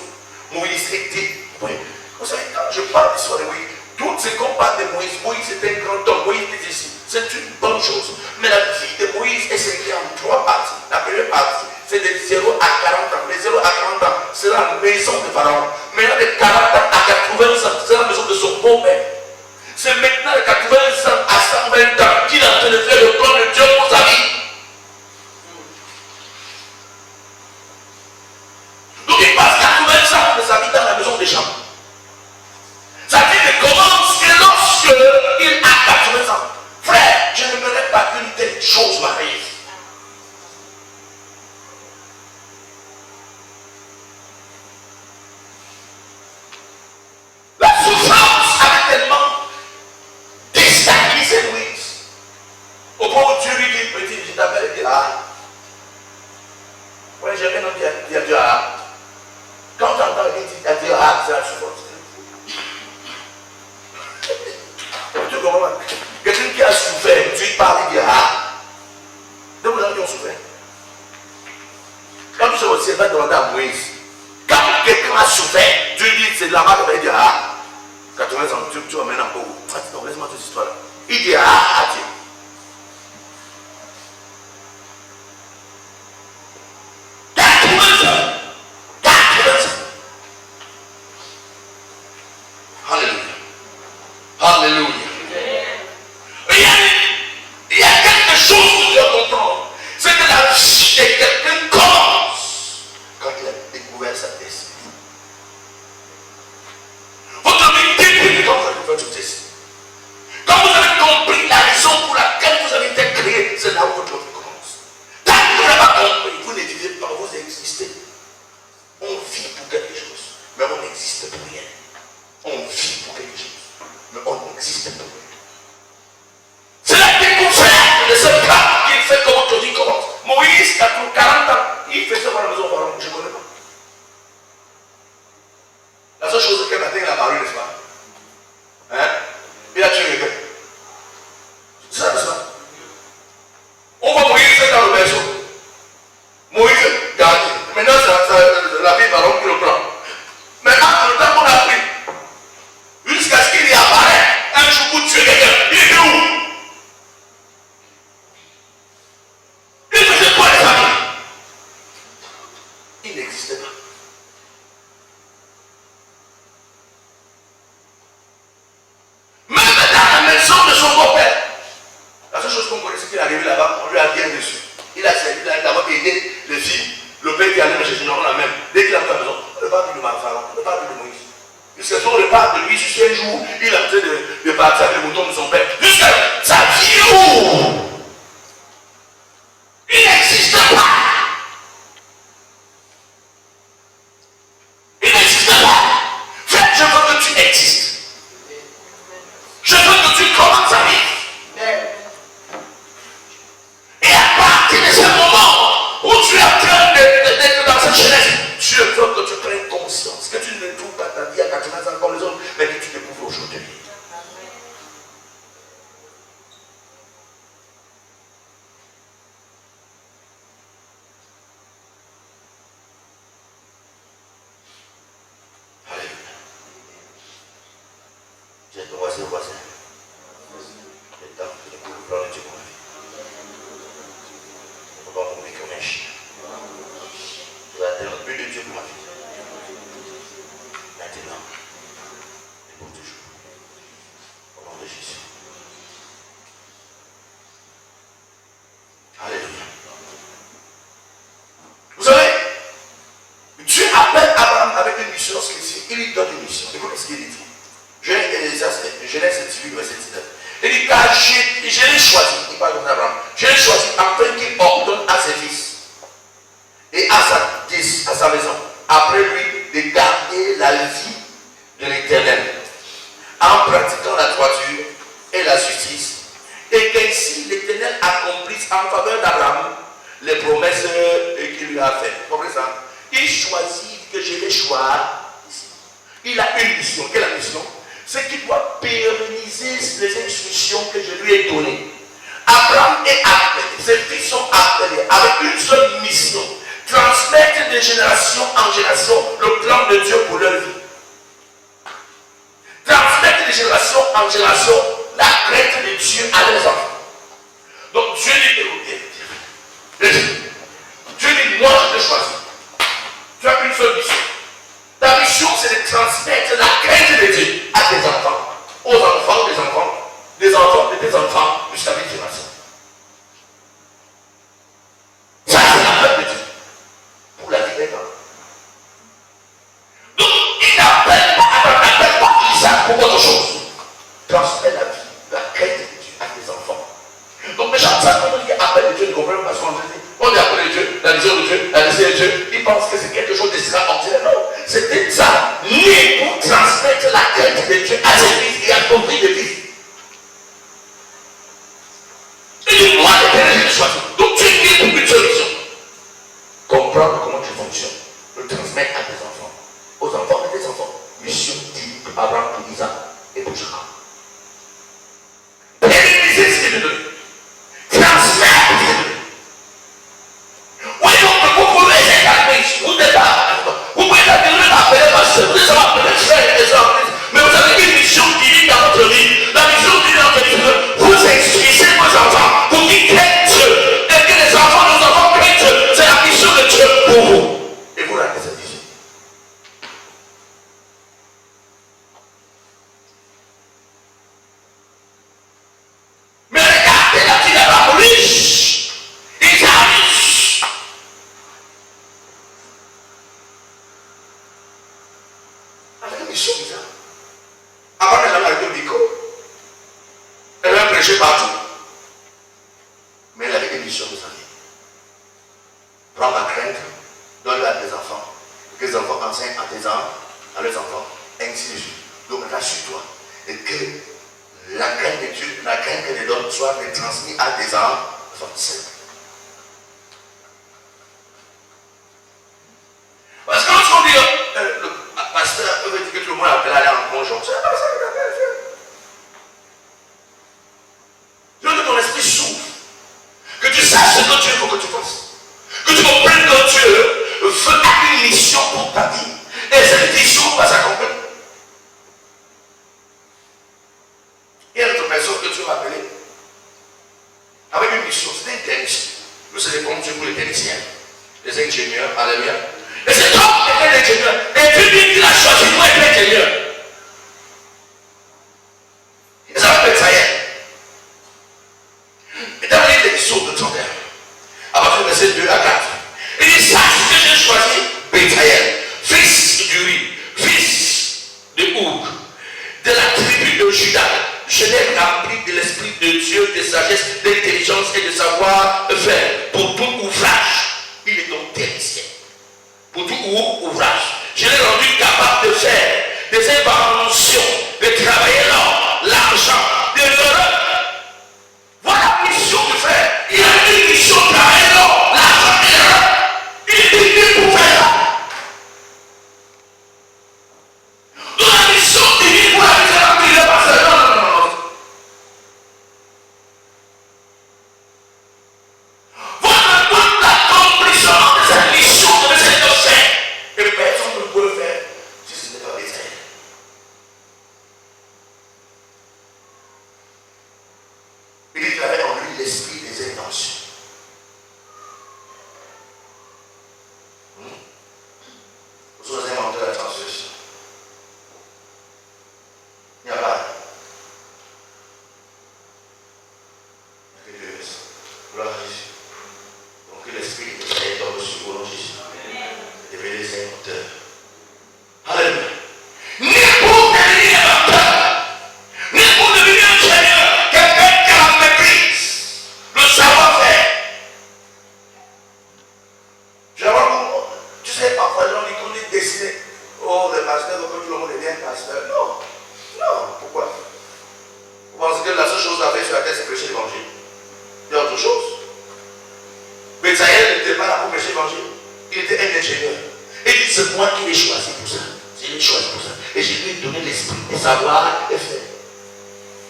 Moïse était. Oui. Vous savez, quand je parle de l'histoire de Moïse, tout ce qu'on parle de Moïse, Moïse était un grand homme, Moïse était ici. C'est une bonne chose. Mais la vie de Moïse est séparée en 3 parties. La première partie, c'est de 0 à 40 ans. De 0 à 40 ans, c'est la maison de Pharaon. Maintenant, de 40 ans à 80 ans, c'est la maison de son beau-père. C'est maintenant de 80 ans à 120 ans qu'il est en train de faire le plan de Dieu pour sa vie. Donc il passe 80 ans de sa vie dans la maison des gens. Ça dit qu'il commence que lorsque il a 80 ans. Frère, je n'aimerais pas qu'une telle chose m'arrive. La souffrance avait tellement déstabilisé Louise. Au point où Dieu lui dit, petit, je t'appelle et dis, ah. Ouais, j'ai rien dit à Dieu, ah. Quand tu entends il dit à Dieu, ah, c'est la souffrance. Tu comprends? Quelqu'un qui a souffert, tu lui parles, il dit, ah. Donc vous avez qui ont souffert. Quand tu sors au ciel, va demander à Moïse. Quand quelqu'un a souffert, Dieu dit, c'est de la marque, il dit, ah. 80 ans, tu vas maintenant encore où? Non, laisse-moi toute cette histoire-là. Il dit, ah, à Dieu. Alléluia. Il y a quelque chose que tu dois comprendre. C'est que la vie de quelqu'un commence quand il a découvert sa destinée. Votre vie débute quand vous avez découvert votre destinée. Quand vous avez compris la raison pour laquelle vous avez été créé, c'est là où votre vie commence. Tant que vous n'avez pas compris, vous ne vivez pas, vous existez. On vit pour quelque chose, mais on n'existe pour rien. On vit pour quelque chose, mais on n'existe pour rien. C'est la découverte de ce cas qui fait comment aujourd'hui commence. Moïse, il a pour 40 ans, il fait ça dans la maison Pharaon, je ne connais pas. La seule chose qu'un matin il a paru, n'est-ce pas? Hein? Il a tué quelqu'un. C'est ça, n'est-ce pas? On voit Moïse dans le berceau. Moïse, garde. Maintenant, c'est la vie de Pharaon qui le prend. Mais entre le temps qu'on a pris, jusqu'à ce qu'il y apparaît un jour pour tuer quelqu'un, il était où? Il faisait quoi les familles? Il n'existait pas. Même dans la maison de son beau-père, la seule chose qu'on connaît, c'est qu'il est arrivé là-bas, on lui a bien dessus. Il a d'abord aidé les filles, le père qui allait me chercher, non, la même. Dès qu'il a fait la maison, le pas vu de ma femme, on ne pas vu de Moïse. Jusqu'à ce qu'on ne parle de lui, jusqu'à un jour, il est en train de partir avec le mouton de son père. Jusqu'à sa vie où il n'existe pas. Il n'existe pas. Frère, je veux que tu existes. Je veux que tu commences à vivre. Et à partir de ce moment où tu es en train d'être dans cette jeunesse, je veux que tu prennes conscience que tu ne trouves pas ta vie à 80 ans comme les autres, mais que tu découvres aujourd'hui. Alléluia. J'ai ton voisin. Le temps que je peux prendre Dieu pour ma vie. Je ne peux pas mourir comme un chien. Je vais attendre le but de Dieu pour ma vie. Maintenant et pour toujours. Au nom de Jésus. Alléluia. Vous savez, Dieu appelle Abraham avec une mission spécifique. Il lui donne une mission. Écoutez ce qu'il dit. Genèse 18, verset 19. Il dit, car je l'ai choisi, il parle d'Abraham, je l'ai choisi afin qu'il ordonne à ses fils et à sa maison, après lui, de garder la vie de l'Éternel, en pratiquant la droiture et la justice, et qu'ainsi l'Éternel accomplisse en faveur d'Abraham les promesses qu'il lui a faites. Vous comprenez ça? Il choisit que je l'ai choisi ici. Il a une mission. Quelle est la mission? C'est qu'il doit pérenniser les instructions que je lui ai données. Abraham est appelé, ses fils sont appelés avec une seule mission: transmettre de génération en génération le plan de Dieu pour leur vie. Transmettre de génération en génération la crainte de Dieu à leurs enfants. Donc Dieu dit, écoutez, Dieu dit, moi je te choisis. Tu as une seule mission. Ta mission, c'est de transmettre la crainte de Dieu à tes enfants, aux enfants des enfants, des enfants de tes enfants, jusqu'à 8 générations. Ça, c'est l'appel de Dieu pour la vie des gens. Donc, il n'appelle pas Isaac pour autre chose. Transmettre la vie, la crainte de Dieu à tes enfants. Donc, les gens, ça, quand on dit appel de Dieu, ils comprennent pas ce qu'on dit. On dit appel de Dieu, la vision de Dieu, la destinée de Dieu. Ils pensent que c'est quelque chose d'extraordinaire. Non, c'était ça. Né pour transmettre la crainte de Dieu à ses fils et à compris de fils. Il dit, moi, l'Éternel, je choisis. Donc, tu es né pour une solution. Comprendre comment tu fonctionnes. Le transmettre à tes enfants. Aux enfants de tes enfants. Mission dit pour Abraham, pour Isaac et pour Jacob. Pérenniser ce qu'il est donné. Transmettre ce qu'il est donné. Oui, donc, vous pouvez être vous n'êtes pas. Vous pouvez appeler ma soeur, vous savez appeler frère et soeur, mais vous avez une mission divine dans votre vie. La mission divine dans votre vie, vous instruisez vos enfants pour qu'ils craignent Dieu. Et que les enfants, nos enfants craignent Dieu. C'est la mission de Dieu pour vous. Et vous ratez cette mission. Mais regardez la vie d'Abraham riche. Il est riche. Avec une mission bizarre. Avant, elle avait arrêté au bico. Elle avait prêché partout. Mais elle avait une mission de sa vie. Prends la crainte, donne-la à tes enfants. Que les enfants enseignent à tes enfants, à leurs enfants, ainsi de suite. Donc rassure-toi. Et que la crainte de Dieu, la crainte que les donne soit transmise à tes enfants. Parce que quand on dit, le pasteur veut dire que tout le monde appelle à aller en conjonction, c'est pas ça qu'il appelle faire. Tu veux que ton esprit s'ouvre, que tu saches ce que Dieu veut que tu fasses, que tu comprennes que Dieu veut une mission pour ta vie, et cette mission va s'accomplir. Il y a d'autres personnes que Dieu va appeler avec une mission, c'est un technicien. Nous, c'est des comptes pour les techniciens, les ingénieurs, alléluia. Et c'est toi qui es l'ingénieur. Et Dieu dit qu'il a choisi pour être l'ingénieur. Et ça va être ça. Et dans les lections de 31, à partir du verset 2 à 4, il dit, sache que j'ai choisi Béthaël, fils Vous avez inventé la transgression. Il n'y a pas. Il n'y a que Dieu fait ça. Gloire à Jésus. Donc que l'Esprit est dans le sur au nom de Jésus. Révélez les inventeurs. Alléluia. Ni pour devenir inventeur, ni pour devenir ingénieur, quelqu'un qui a la maîtrise, le savoir-faire. Tu sais, parfois les gens disent qu'on est destiné. Oh, le pasteur, donc tout le monde devient pasteur. Non. Non. Pourquoi? Vous pensez que la seule chose à faire sur la terre, c'est prêcher l'évangile? Il y a autre chose. Mais Zaïel n'était pas là pour prêcher l'évangile. Il était un ingénieur. Et il dit, c'est moi qui l'ai choisi pour ça. Il est choisi pour ça. Et je lui ai donné l'esprit de savoir et faire.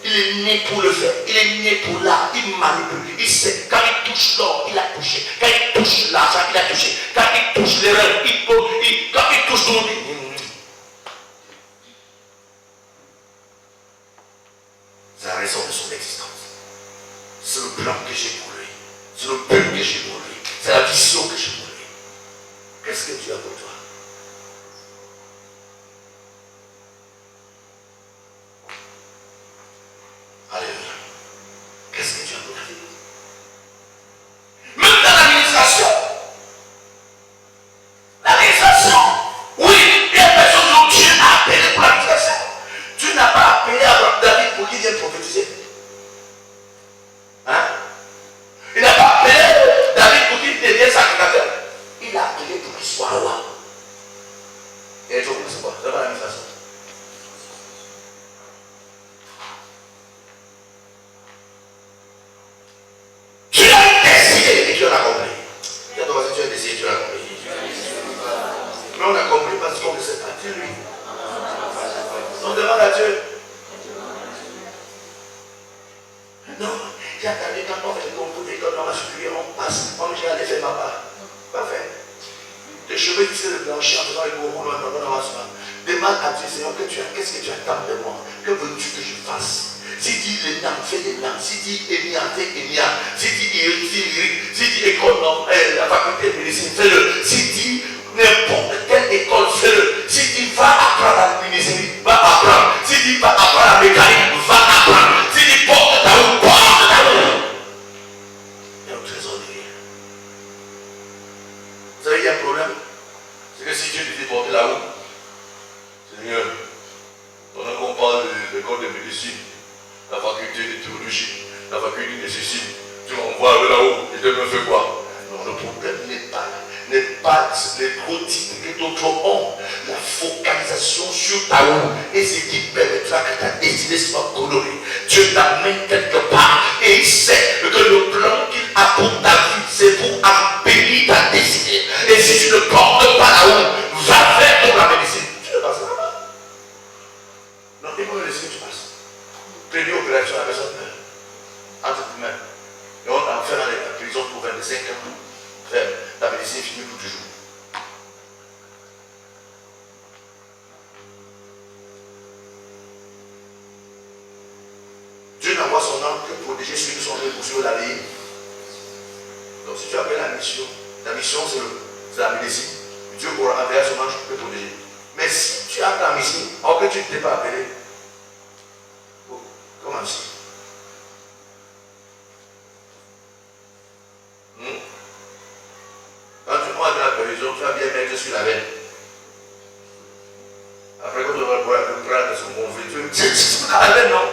Il est né pour le faire. Il est né pour l'art. Il manipule. Il sait. Quand il touche l'or, il a touché. Quand il touche l'argent, il a touché. Quand il touche l'erreur, quand il touche tout le monde, c'est la raison de son existence. C'est le plan que j'ai pour lui. C'est le but que j'ai pour lui. C'est la vision que j'ai pour lui. Qu'est-ce que Dieu a pour toi? Alléluia. Qu'est-ce que Dieu a pour ta vie? Même dans l'administration. L'administration. Oui, il y a des personnes dont Dieu a appelé pour l'administration. Dieu n'a pas appelé Abraham David pour qu'il vienne prophétiser. Hein? Il n'a pas appelé David pour qu'il devienne sacrificateur. Il l'a appelé pour qu'il soit roi. Et les gens ne savent pas. C'est pas l'administration. Tu as décidé et tu l'as compris. Tu as décidé et tu l'as compris. Mais on a compris parce qu'on ne sait pas. Dis-lui. On demande à Dieu. Non, j'ai attendu quand on fait le concours d'école, on va supplier, on passe, on dit allez faire ma part. Pas fait. Les cheveux qui se blanchir en faisant les gros mots, demande à Dieu, Seigneur, qu'est-ce que tu attends de moi? Que veux-tu que je fasse? Si dit les nains, fais les nains. Si dit Enya, fais Enya. Si dit Iric, fais Iric. Si dit école, la faculté de médecine, fais-le. Si dit n'importe quelle école, fais-le. Si dit va apprendre la médecine, va apprendre. Si dit va apprendre la mécanique, va apprendre. Si dit porte ta roue, porte ta roue. Il y a un trésor derrière. Vous savez, il y a un problème. C'est que si Dieu te dit porter la roue, Seigneur, pendant qu'on parle de l'école de médecine, la faculté de théologie, la faculté de ceci, tu m'envoies là-haut, et tu me fais quoi? Non, le problème n'est pas les gros titres que d'autres ont. La focalisation sur ta roue et ce qui permettra que ta destinée soit colorée. Dieu t'amène quelque part et il sait que le plan qu'il a pour ta vie, c'est pour embellir ta destinée. Et si tu ne portes pas la roue, va faire pour la médecine. Tu ne passes là-bas. Non, il faut me laisser que tu passes. Première opération, la personne meurt. Entre tes mains. Et on a fait dans la prison pour 25 ans. Frère, la médecine finit pour toujours. Dieu n'envoie son âme que protéger ceux qui sont venus pour suivre la vie. Donc si tu appelles la mission c'est la médecine. Dieu aura envoyé son ange pour te protéger. Mais si tu as la mission, alors que tu ne t'es pas appelé, comment ainsi? Quand tu prends de la guérison, tu vas bien mettre sur la veine. Après, quand tu vas pouvoir le prendre sur mon fait, tu vas dire, la veine, non.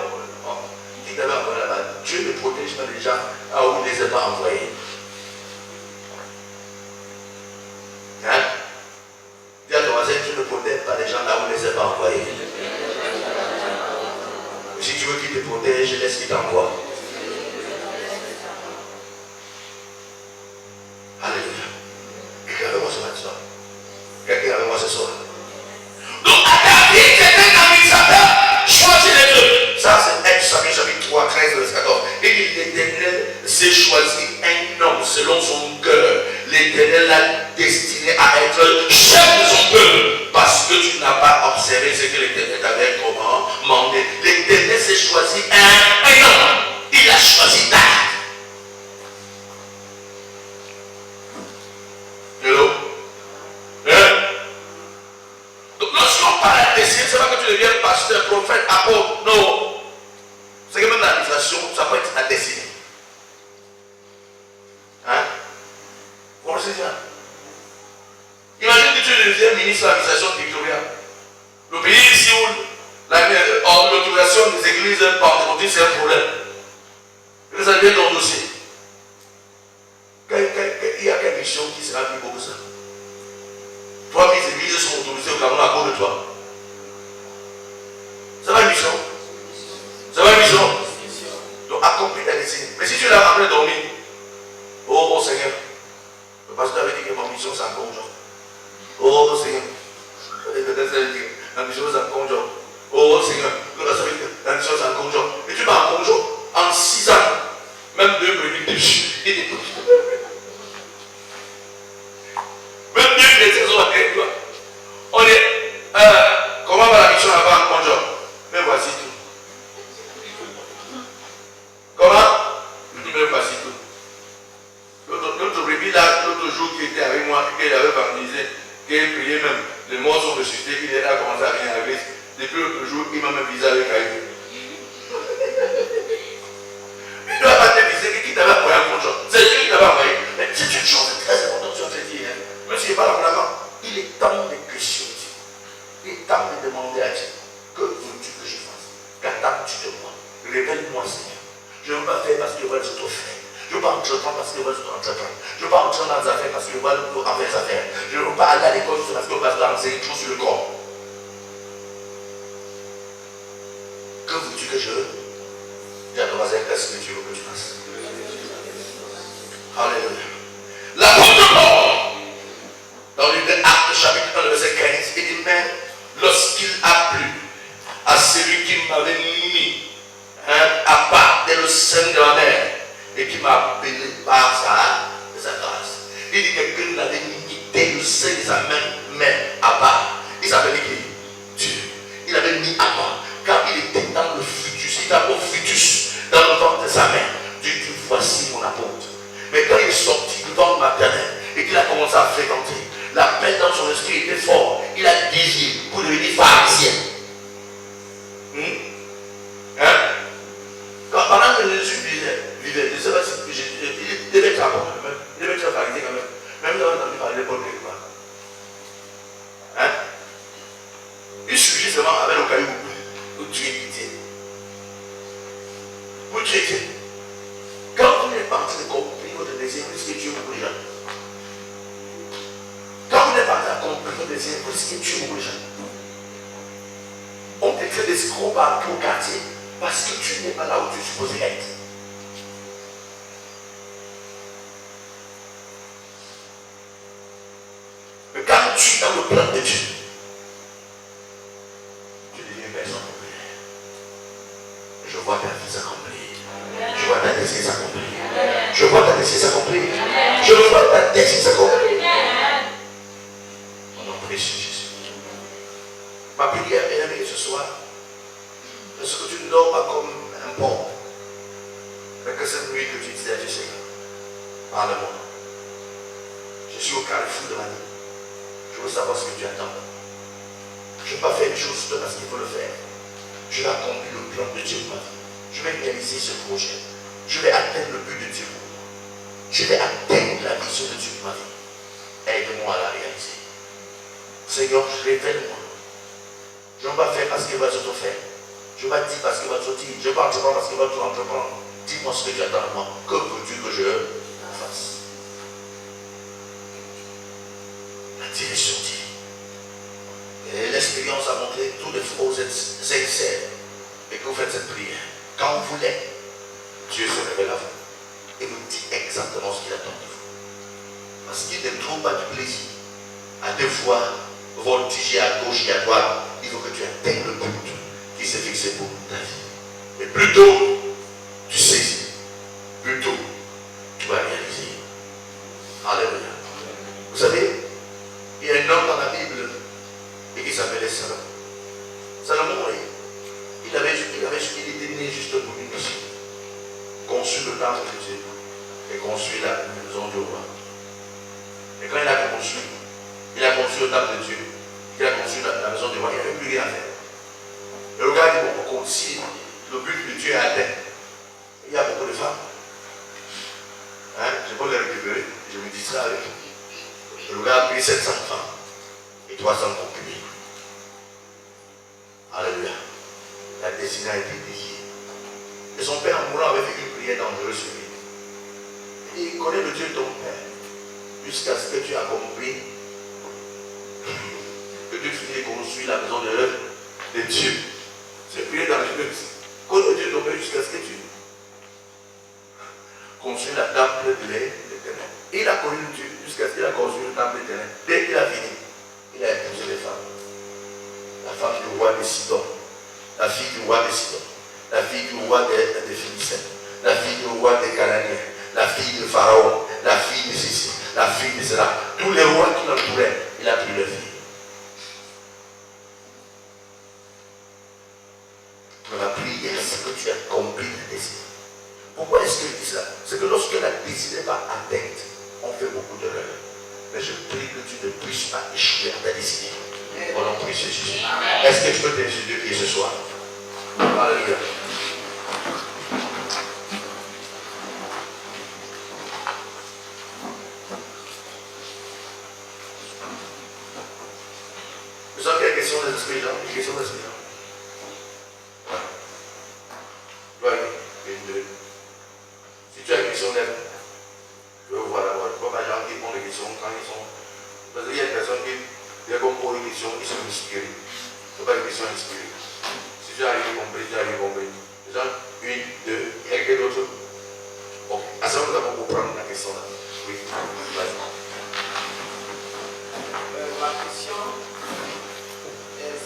Qui t'avait envoyé là-bas? Dieu ne protège pas les gens à où il ne les a pas envoyés. Hein? Dis à ton voisin, tu ne protèges pas les gens là où il ne les a pas envoyés. Si tu veux qu'il te protège, laisse qu'il t'envoie. Alléluia. Quelqu'un avec moi ce matin. Quelqu'un avec moi ce soir. Donc, à ta vie, c'est un administrateur. Choisis les deux. Ça, c'est Exode chapitre 3, 13, verset 14. Et l'Éternel s'est choisi un homme selon son cœur. L'Éternel l'a destiné à être chef de son peuple. Parce que tu n'as pas observé ce que l'Éternel t'avait commandé. L'Éternel s'est choisi un homme. Il a choisi David. Hello? c'est pas que tu deviens pasteur, prophète, apôtre. Non. C'est que même l'administration, ça peut être ta destinée. Hein? Vous comprenez ça? Imagine que tu deviens ministre de l'administration de Victoria. Le pays ici où l'autorisation des églises pentecôtistes c'est un problème. Et ça devient ton dossier. Il y a quelle mission qui sera plus beau que ça? 3000 églises sont autorisées au Cameroun à cause de toi. C'est pas une mission. C'est pas une mission. Donc accomplis ta destinée. Mais si tu l'as en train de dormir, oh Seigneur, le pasteur avait dit que ma mission c'est un conjoint. Oh Seigneur, la mission c'est un conjoint. Oh Seigneur, la mission c'est un conjoint. Et tu vas en conjoint en 6 ans, même 2 minutes dessus. Même 2 chrétiens sont avec toi. On est, comment va la mission là-bas en conjoint? Mais voici tout. Comment? Mais voici tout. L'autre bébé là, l'autre jour qui était avec moi, qui avait baptisé, qui avait prié même, les morts sont ressuscités, il a commencé à venir à l'église. Depuis l'autre jour, il m'a même visé avec Aïe. Il ne doit pas te viser qui t'avait envoyé un conjoint. C'est Dieu qui t'avait envoyé. Mais c'est une chose très importante sur cette vie. Même s'il n'est pas là pour la main, il est temps de questionner. Il est temps de demander à Dieu. Que veux-tu que je fasse? Qu'attends-tu de moi? Révèle-moi, Seigneur. Je ne veux pas faire parce que je vois les autres faire. Je ne veux pas entreprendre parce que je vois les autres entreprendre. Je ne veux pas entrer dans les affaires parce que je vois les autres en faire des affaires. Je ne veux pas aller à l'école parce que je vois enseigner tout sur le corps. Que veux-tu que je dis à ton voisin, qu'est-ce que tu veux que tu fasses? Alléluia. L'apôtre Paul, dans le livre d'Actes, chapitre 1, verset 15, il dit, mais lorsqu'il a plu à celui qui m'avait mis à part dès le sein de la mère et qui m'a appelé par sa grâce, il dit que quelqu'un l'avait mis dès le sein de sa mère à part. Il s'appelait qui? Dieu. Il avait mis à part. Car il était dans le futus, il était au futus, dans le ventre de sa mère. Dieu dit, voici mon apôtre. Mais quand il est sorti du ventre maternel et qu'il a commencé à fréquenter, l'appel dans son esprit était fort. Il a désiré pour devenir pharisien. Pendant que Jésus vivait, je ne sais pas si il devait être apôtre quand même, il devait être pharisien quand même. Même dans entendu parler de Paul quelque part. Il suffit seulement avec le caillou pour tuer pitié. Pour tuer pitié. Quand vous n'êtes pas en train de comprendre votre désir, vous risquez de tuer beaucoup de gens. Quand vous n'êtes pas en train de comprendre votre désir, vous risquez de tuer beaucoup de gens. On te crée des escrocs partout au quartier parce que tu n'es pas là où tu es supposé être. Mais quand tu es dans le plan de Dieu, tu deviens une personne populaire. Je vois ta vie s'accomplir. Je vois ta destinée s'accomplir. Je vois ta destinée s'accomplir. Je vois ta destinée s'accomplir. On en prie sur Jésus. Ma prière est aimée ce soir. Est-ce que tu ne dors pas comme un pauvre? Mais que cette nuit que tu disais à Dieu, Seigneur, parle-moi. Je suis au carrefour de ma vie. Je veux savoir ce que tu attends. Je ne veux pas faire une chose parce qu'il faut le faire. Je vais accomplir le plan de Dieu pour ma vie. Je vais réaliser ce projet. Je vais atteindre le but de Dieu pour moi. Je vais atteindre la vision de Dieu pour ma vie. Aide-moi à la réaliser. Seigneur, révèle-moi. Je ne veux pas faire parce qu'il va tout faire. Je ne vais pas dire parce qu'il va tout dire. Je ne vais pas entreprendre parce qu'il va tout entreprendre. Dis-moi ce que tu attends de moi. Que veux-tu que je fasse? La direction dit. Et l'expérience a montré tous les fois vous êtes sincères et que vous faites cette prière. Quand vous l'êtes, Dieu se révèle à vous et vous dit exactement ce qu'il attend de vous. Parce qu'il ne trouve pas du plaisir à devoir voltiger à gauche et à droite. Il faut que tu atteignes le but qui s'est fixé pour ta vie. Et plus tôt tu saisis, plus tôt tu vas réaliser. Alléluia. Vous savez, il y a un homme dans la Bible et qui s'appelait Salomon. Salomon, il était né juste pour une mission. Construire le temple de Dieu et construire la maison du roi. Et quand il a construit le temple de Dieu, il a construit la maison du roi, il n'y avait plus rien à faire. bon, si le but de Dieu est atteint, il y a beaucoup de femmes. Hein? Je peux les récupérer, je me distrais avec. Le gars a pris 700 femmes et 300 concubines. Alléluia. La destinée a été dédiée. Et son père, en mourant, avait fait une prière dangereuse sur lui. Il dit, connais le Dieu de ton père, jusqu'à ce que tu aies compris que Dieu finit de construire la maison de Dieu. C'est prière dangereuse. Connais le Dieu de ton père jusqu'à ce que tu construis la temple de l'Éternel. Et il a connu Dieu jusqu'à ce qu'il a construit le temple de l'Éternel. Dès qu'il a fini, il a épousé les femmes. La femme du roi de Sidon, la fille du roi de Sidon, la fille du roi des Philistins, la fille du roi des Cananéens, la fille de Pharaon, la fille de ceci, la fille de cela. Tous les rois qui l'entouraient, il a pris leur fille. Dans la prière, c'est que tu as compris la destinée. Pourquoi est-ce que je dis ça? C'est que lorsque la destinée n'est pas atteinte, on fait beaucoup d'erreurs. Mais je prie que tu ne puisses pas échouer à ta destinée. Au nom de Jésus. Est-ce que tu peux t'aimer sur Dieu qui est ce soir? Alléluia. Vous savez quelle question des esprits là? Une question des esprits là. Une, deux. Si tu as une question d'aide, je vais voir d'abord. Comme les gens qui font des questions quand ils sont. Parce qu'il y a une personne qui. Dès qu'on pose une question, ils sont inspirés. Ce n'est pas une question inspirée. Si tu as rien compris, tu as rien compris. Déjà, une, deux, il y a quelqu'un d'autre. Ok. À ce moment-là, on va comprendre la question là. Oui. Vas-y. Ma question est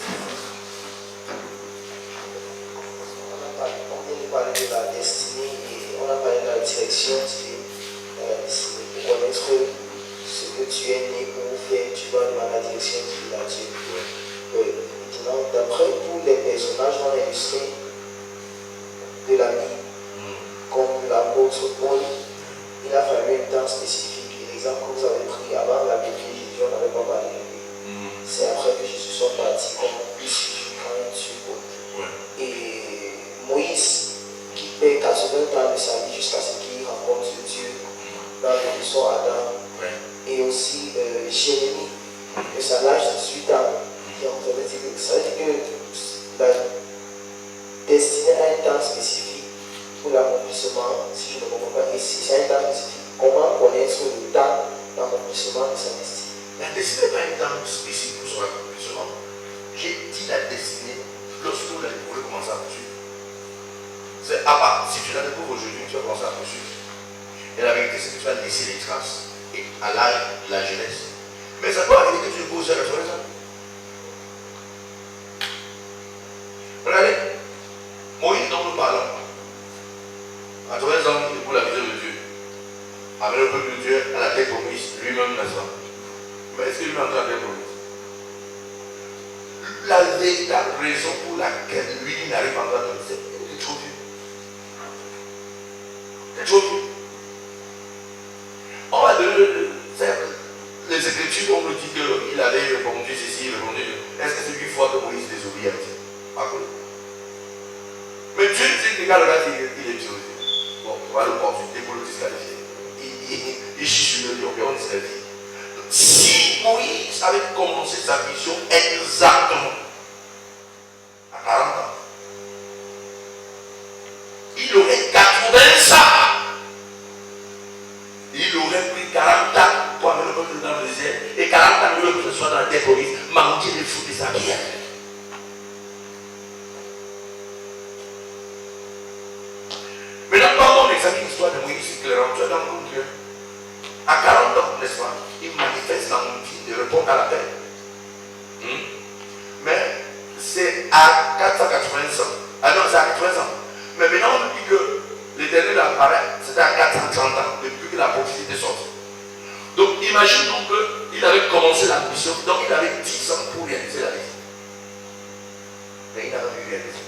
on vient de parler de la destinée et on a parlé de la direction de la destinée. Pour connaître ce que tu es né pour faire, tu vas dans la direction de la Dieu. Maintenant, d'après tous les personnages dans l'industrie de la vie, comme l'apôtre Paul, il a fallu un temps spécifique. L'exemple que vous avez pris avant la Bible, Jésus, on n'avait pas parlé de lui. C'est après que Jésus soit parti comme plus suivi quand il tue Paul. Et Moïse, qui paie 80 ans de sa vie jusqu'à ce qu'il rencontre Dieu dans le son Adam. Et aussi Jérémie, que ça l'âge de 18 ans, qui entendait dire que ça veut dire que la destinée a un temps spécifique pour l'accomplissement, si je ne me comprends pas. Et si c'est un temps spécifique, comment connaître le temps d'accomplissement de sa destinée? La destinée n'est pas un temps spécifique pour son accomplissement. J'ai dit la destinée lorsque vous la découvrez, commencer à poursuivre. C'est à part, si tu la découvres aujourd'hui, tu vas commencer à poursuivre. Et la vérité, c'est que tu vas laisser les traces. Et à l'âge de la jeunesse. Mais ça peut arriver que tu le poses à 80 ans. Regardez, Moïse dont nous parlons, à 80 ans, il est pour la vision de Dieu. Avec le peuple de Dieu à la tête promise, lui-même n'est-ce pas? Mais est-ce qu'il lui entend la tête promise? La véritable raison pour laquelle lui n'arrive pas à entendre, c'est qu'il est trop vieux. Il est trop vieux. On va donner les Écritures, on nous dit qu'il avait répondu ceci, répondu. Est-ce que c'est lui fois que Moïse désobéit à Dieu? Pas cool. Mais Dieu dit que regarde, il est Dieu. Bon, on va l'opportunité pour le disqualifier. Il chie sur le lion, on disqualifie. Si Moïse avait commencé sa mission exactement à 40 ans, il aurait 80 ans. Il aurait pris 40 ans pour amener le peuple dans le désert et 40 ans pour que ce soit dans la terre promise, manger les fruits des habits. Maintenant, quand on examine l'histoire de Moïse, clairement, tu as dans le monde Dieu. À 40 ans, n'est-ce pas, il manifeste l'envie de répondre à l'appel. Mais c'est à 480 ans. Ah non, c'est à 80 ans. Mais maintenant, on nous dit que l'Éternel apparaît, c'était à 430 ans, depuis que la prophétie était sortie. Donc, imagine donc qu'il avait commencé la mission, donc il avait 10 ans pour réaliser la vie. Mais il n'a pas pu réaliser.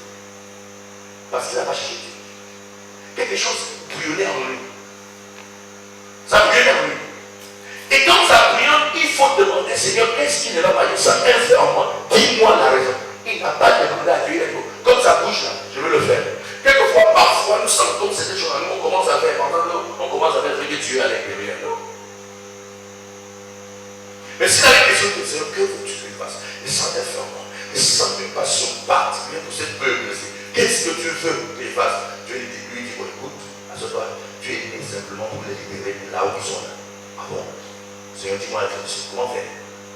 Parce qu'il n'a pas cherché Dieu. Quelque chose bouillonnait en lui. Ça bouillonnait en lui. Et quand ça bouillonne, il faut demander, Seigneur, qu'est-ce qui ne va pas dire ça? Un fait en moi, dis-moi la raison. Il n'a pas demandé à Dieu. Comme ça bouge là. sent comme certaines choses, on commence à faire, on commence à faire que Dieu à l'intérieur. Mais si la question de Dieu, que veux-tu que je fasse? Et sans fermement, et sans une passion particulière pour ce peuple, qu'est-ce que tu veux qu'il fasse? Dieu lui dit, bon, écoute, à ce soir, tu es né simplement pour les libérer là où ils sont là. Ah bon? Seigneur, dis-moi la question, comment faire?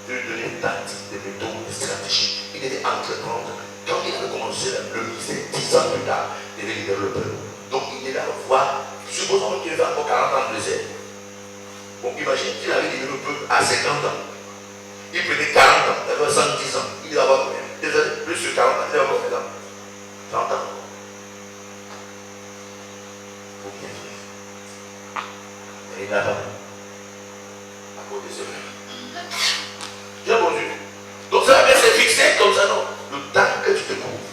De lui donner une tactique, des méthodes, des stratégies. Il était entreprendre. Quand il avait commencé le ministère, 10 ans plus tard, il devait libérer le peuple. Donc il est là à voir, supposons qu'il avait encore 40 ans de désert. Bon, imagine qu'il avait libéré le peuple à 50 ans. Il prenait 40 ans, il avait 110 ans. Il devait avoir combien? Plus de 40 ans, il devait avoir combien d'années? 30 ans. Faut bien vivre. Et il n'a pas à cause de ce même. J'ai répondu. Donc ça va bien se fixer comme ça, non? Le temps que tu te couvres.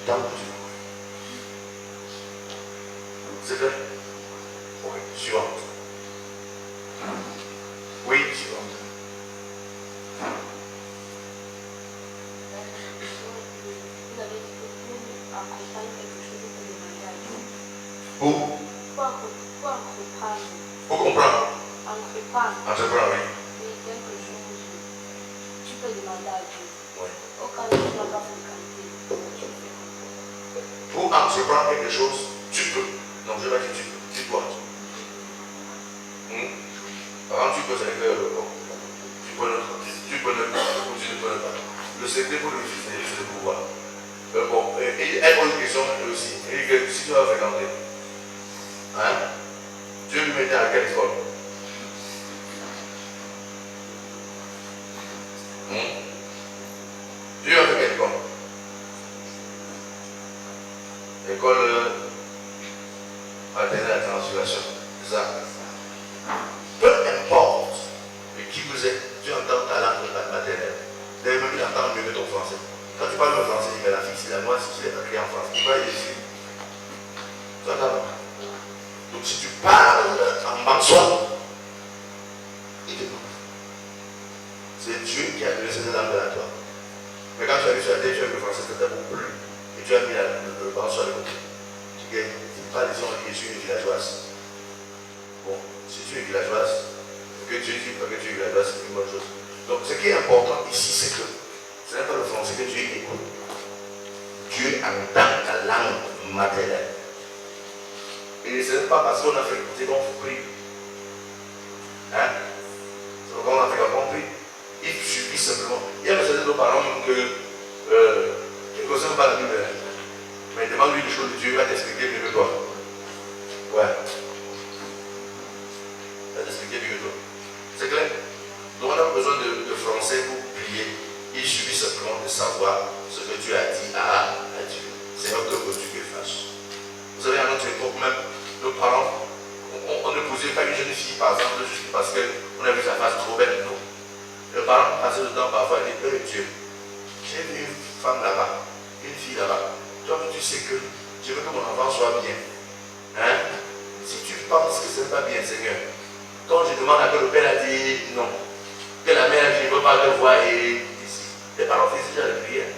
Le temps que tu te couvres. C'est vrai? Ok, suivante. Oui, suivante. Vous avez dit que pour accompagner quelque chose, vous pouvez demander à Dieu. Pour Entreprendre. Pour comprendre. Entreprendre. Entreprendre, oui. Oui, quelque chose. Tu peux demander à Dieu. Oui. Au cas où tu n'as pas fréquenté, tu fais. Pour entreprendre quelque chose, tu peux. Non, je vais dire tu peux. Tu dois. Par exemple, tu peux, ça veut dire bon. Tu peux ne pas. Tu ne peux pas. Le secret pour le réussir, c'est le pouvoir. Bon, et elle pose une question aussi. Elle dit que si tu vas fréquenter, hein, Dieu lui mettait à quelle école? Dieu a fait quelle école? L'école maternelle à la transfiguration. C'est ça. Peu importe qui vous êtes, Dieu entend ta langue maternelle. D'ailleurs, même il entend mieux que ton français. Quand tu parles de français, il met la fille, c'est la noix, si tu es écrit en français. Il va y dire. Tu entends? Donc si tu parles en mansoir, il te coupe. C'est Dieu qui a donné cette langue à toi. Mais quand tu as vu sur la tête, tu as vu le français, c'était beaucoup plus. Et tu as mis le mansoir de côté. Tu gagnes. C'est pas des gens qui sont une villageoise. Bon, si tu es villageoise, que Dieu dit que tu es villageoise, c'est une bonne chose. Donc ce qui est important ici, c'est que ce n'est pas le français que Dieu écoute. Dieu entend ta langue maternelle. Et ce n'est pas parce qu'on a fait écouter qu'on prie. Hein? C'est qu'on a fait qu'on prie. Il suffit simplement. Il y a certains de nos parents que ils ne concernent pas la Bible. Mais demande-lui des choses de Dieu, il va t'expliquer mieux que toi. Ouais. Il va t'expliquer mieux que toi. C'est clair? Donc on a besoin de français pour prier. Il suffit simplement de savoir ce que Dieu a dit à Dieu. C'est notre que Dieu fasse. Vous savez, à notre époque même, nos parents, on ne posait pas une jeune fille, par exemple, juste parce qu'on a vu sa face trop belle, non. Les parents passaient le temps parfois et disaient, Dieu, j'ai vu une femme là-bas, une fille là-bas. Toi, tu sais que je veux que mon enfant soit bien. Hein? Si tu penses que ce n'est pas bien, Seigneur, quand je demande à que le père a dit non, que la mère a dit, je ne veux pas te voir et ici. Les parents faisaient déjà la prière.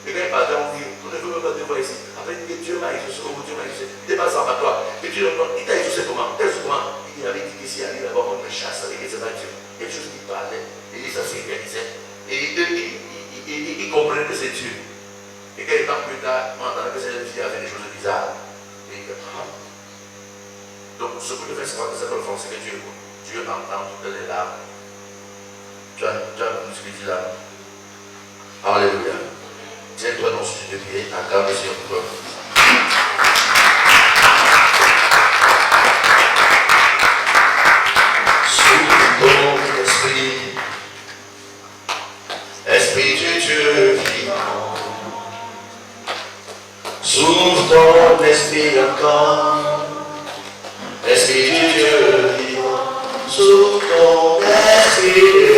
Et quand ils partaient, on dit, on ne veut pas te voir ici. Après, il dit, Dieu m'a exaucé, Dieu m'a exaucé. Il n'est pas sans toi. Et Dieu, il t'a exaucé comment? Il avait dit qu'ici, il allait d'abord on me chasse avec les Dieu. Quelque chose qui parlait. Il dit, ça s'est réalisé. Et il comprenait que c'est Dieu. Et quelques temps plus tard, on entendait que cette fille a fait des choses bizarres. Et il dit, donc, ce que je fais, c'est pas le français que Dieu écoute. Dieu entend toutes les larmes. Tu as compris ce qu'il dit là? Alléluia. Tiens-toi dans ce de pied, acclame le Seigneur pour toi. Sous ton esprit, esprit du Dieu vivant, s'ouvre ton esprit encore, esprit du Dieu vivant, s'ouvre ton esprit.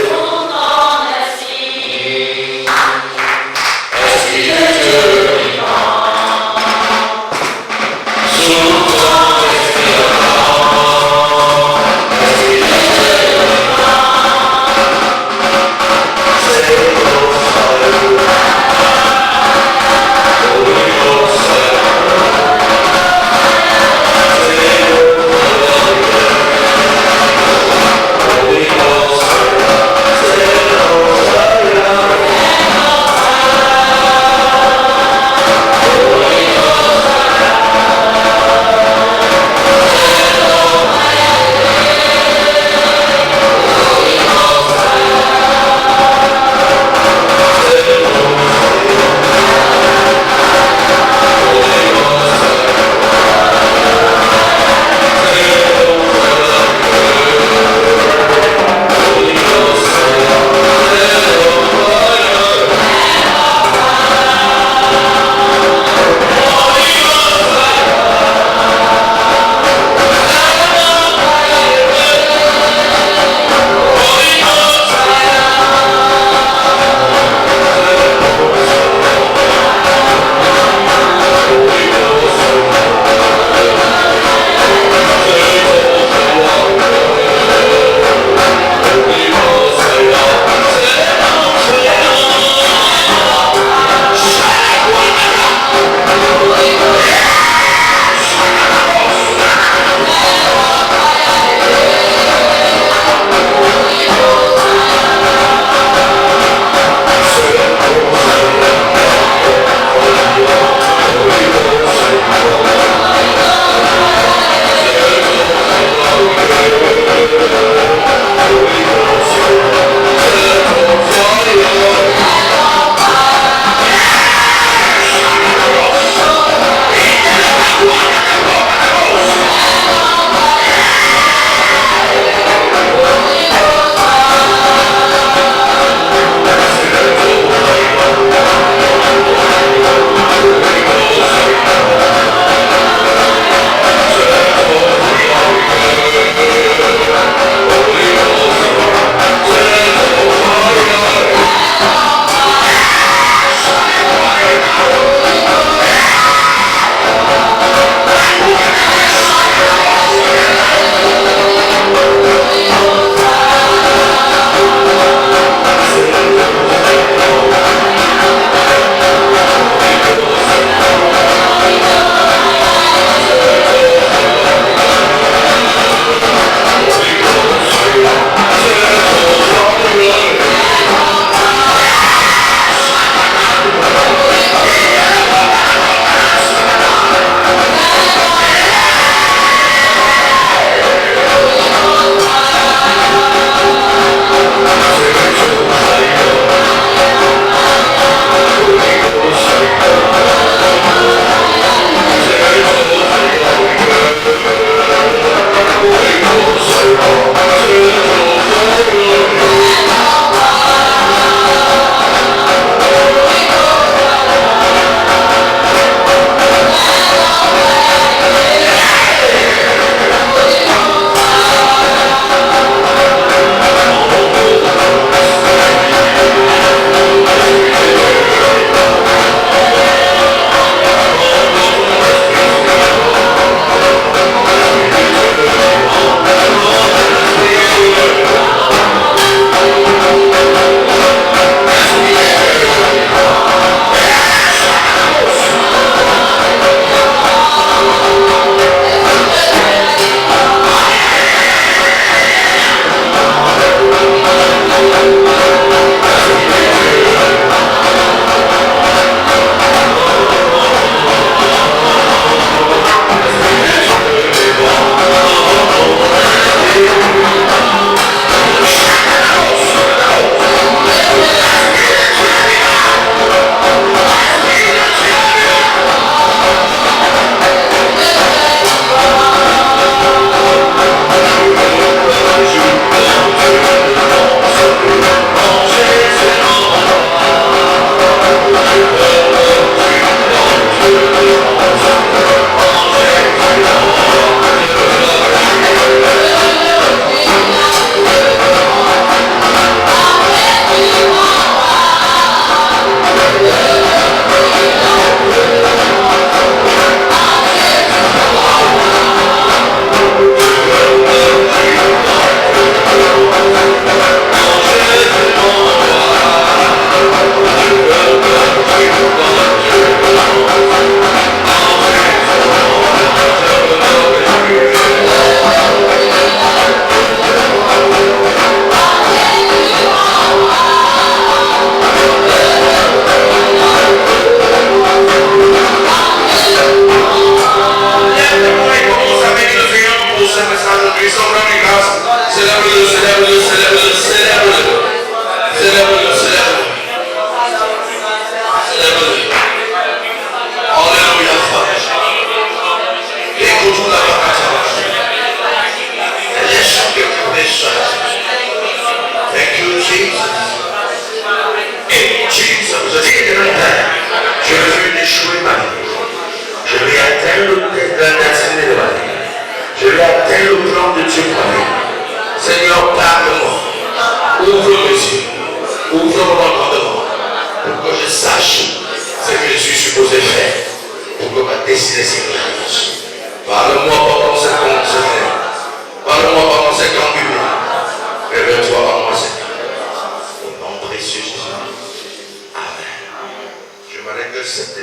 cette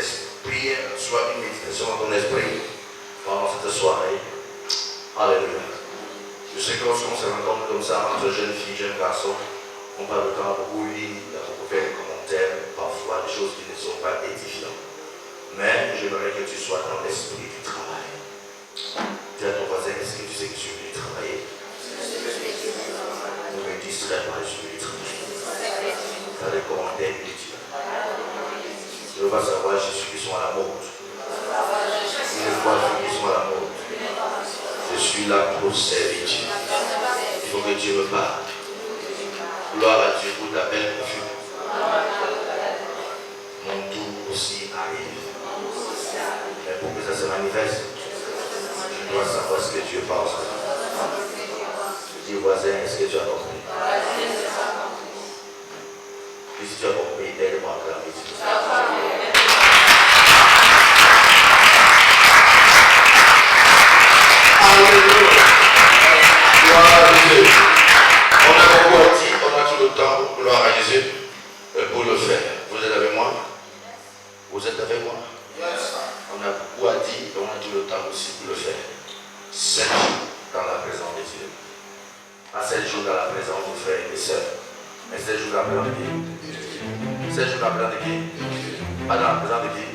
prière soit une méditation dans ton esprit pendant cette soirée. Alléluia. Je sais que lorsqu'on se rencontre comme ça entre jeunes filles, jeunes garçons, on parle de temps beaucoup lire, beaucoup faire des commentaires, parfois des choses qui ne sont pas édifiantes. Mais j'aimerais que tu sois dans l'esprit du travail. Dis à ton voisin, est-ce que tu sais que tu veux travailler? Ne me distrais pas, je veux travailler. Tu as des commentaires inutiles. Je ne veux pas savoir Jésus qui sont à la mode. Je ne veux pas qui sont à la mode. Je suis là pour servir Dieu. Il faut que Dieu me parle. Gloire à Dieu pour ta belle coiffure. Mon tour aussi arrive. Mais pour que ça se manifeste, je dois savoir ce que Dieu pense. Dis au voisin, est-ce que tu as compris? Et si tu as compris, aide-moi à clamer. Alléluia. Gloire à Dieu. On a beaucoup dit, on a tout le temps, gloire à Jésus, pour le faire. Vous êtes avec moi? Vous êtes avec moi? On a beaucoup à dire, on a tout le temps aussi pour le faire. 7 jours dans la présence de Dieu. Pas 7 jours dans la présence de frères et sœurs, mais 7 jours dans la présence de qui? 7 jours dans la présence de qui? Pas dans la présence de qui?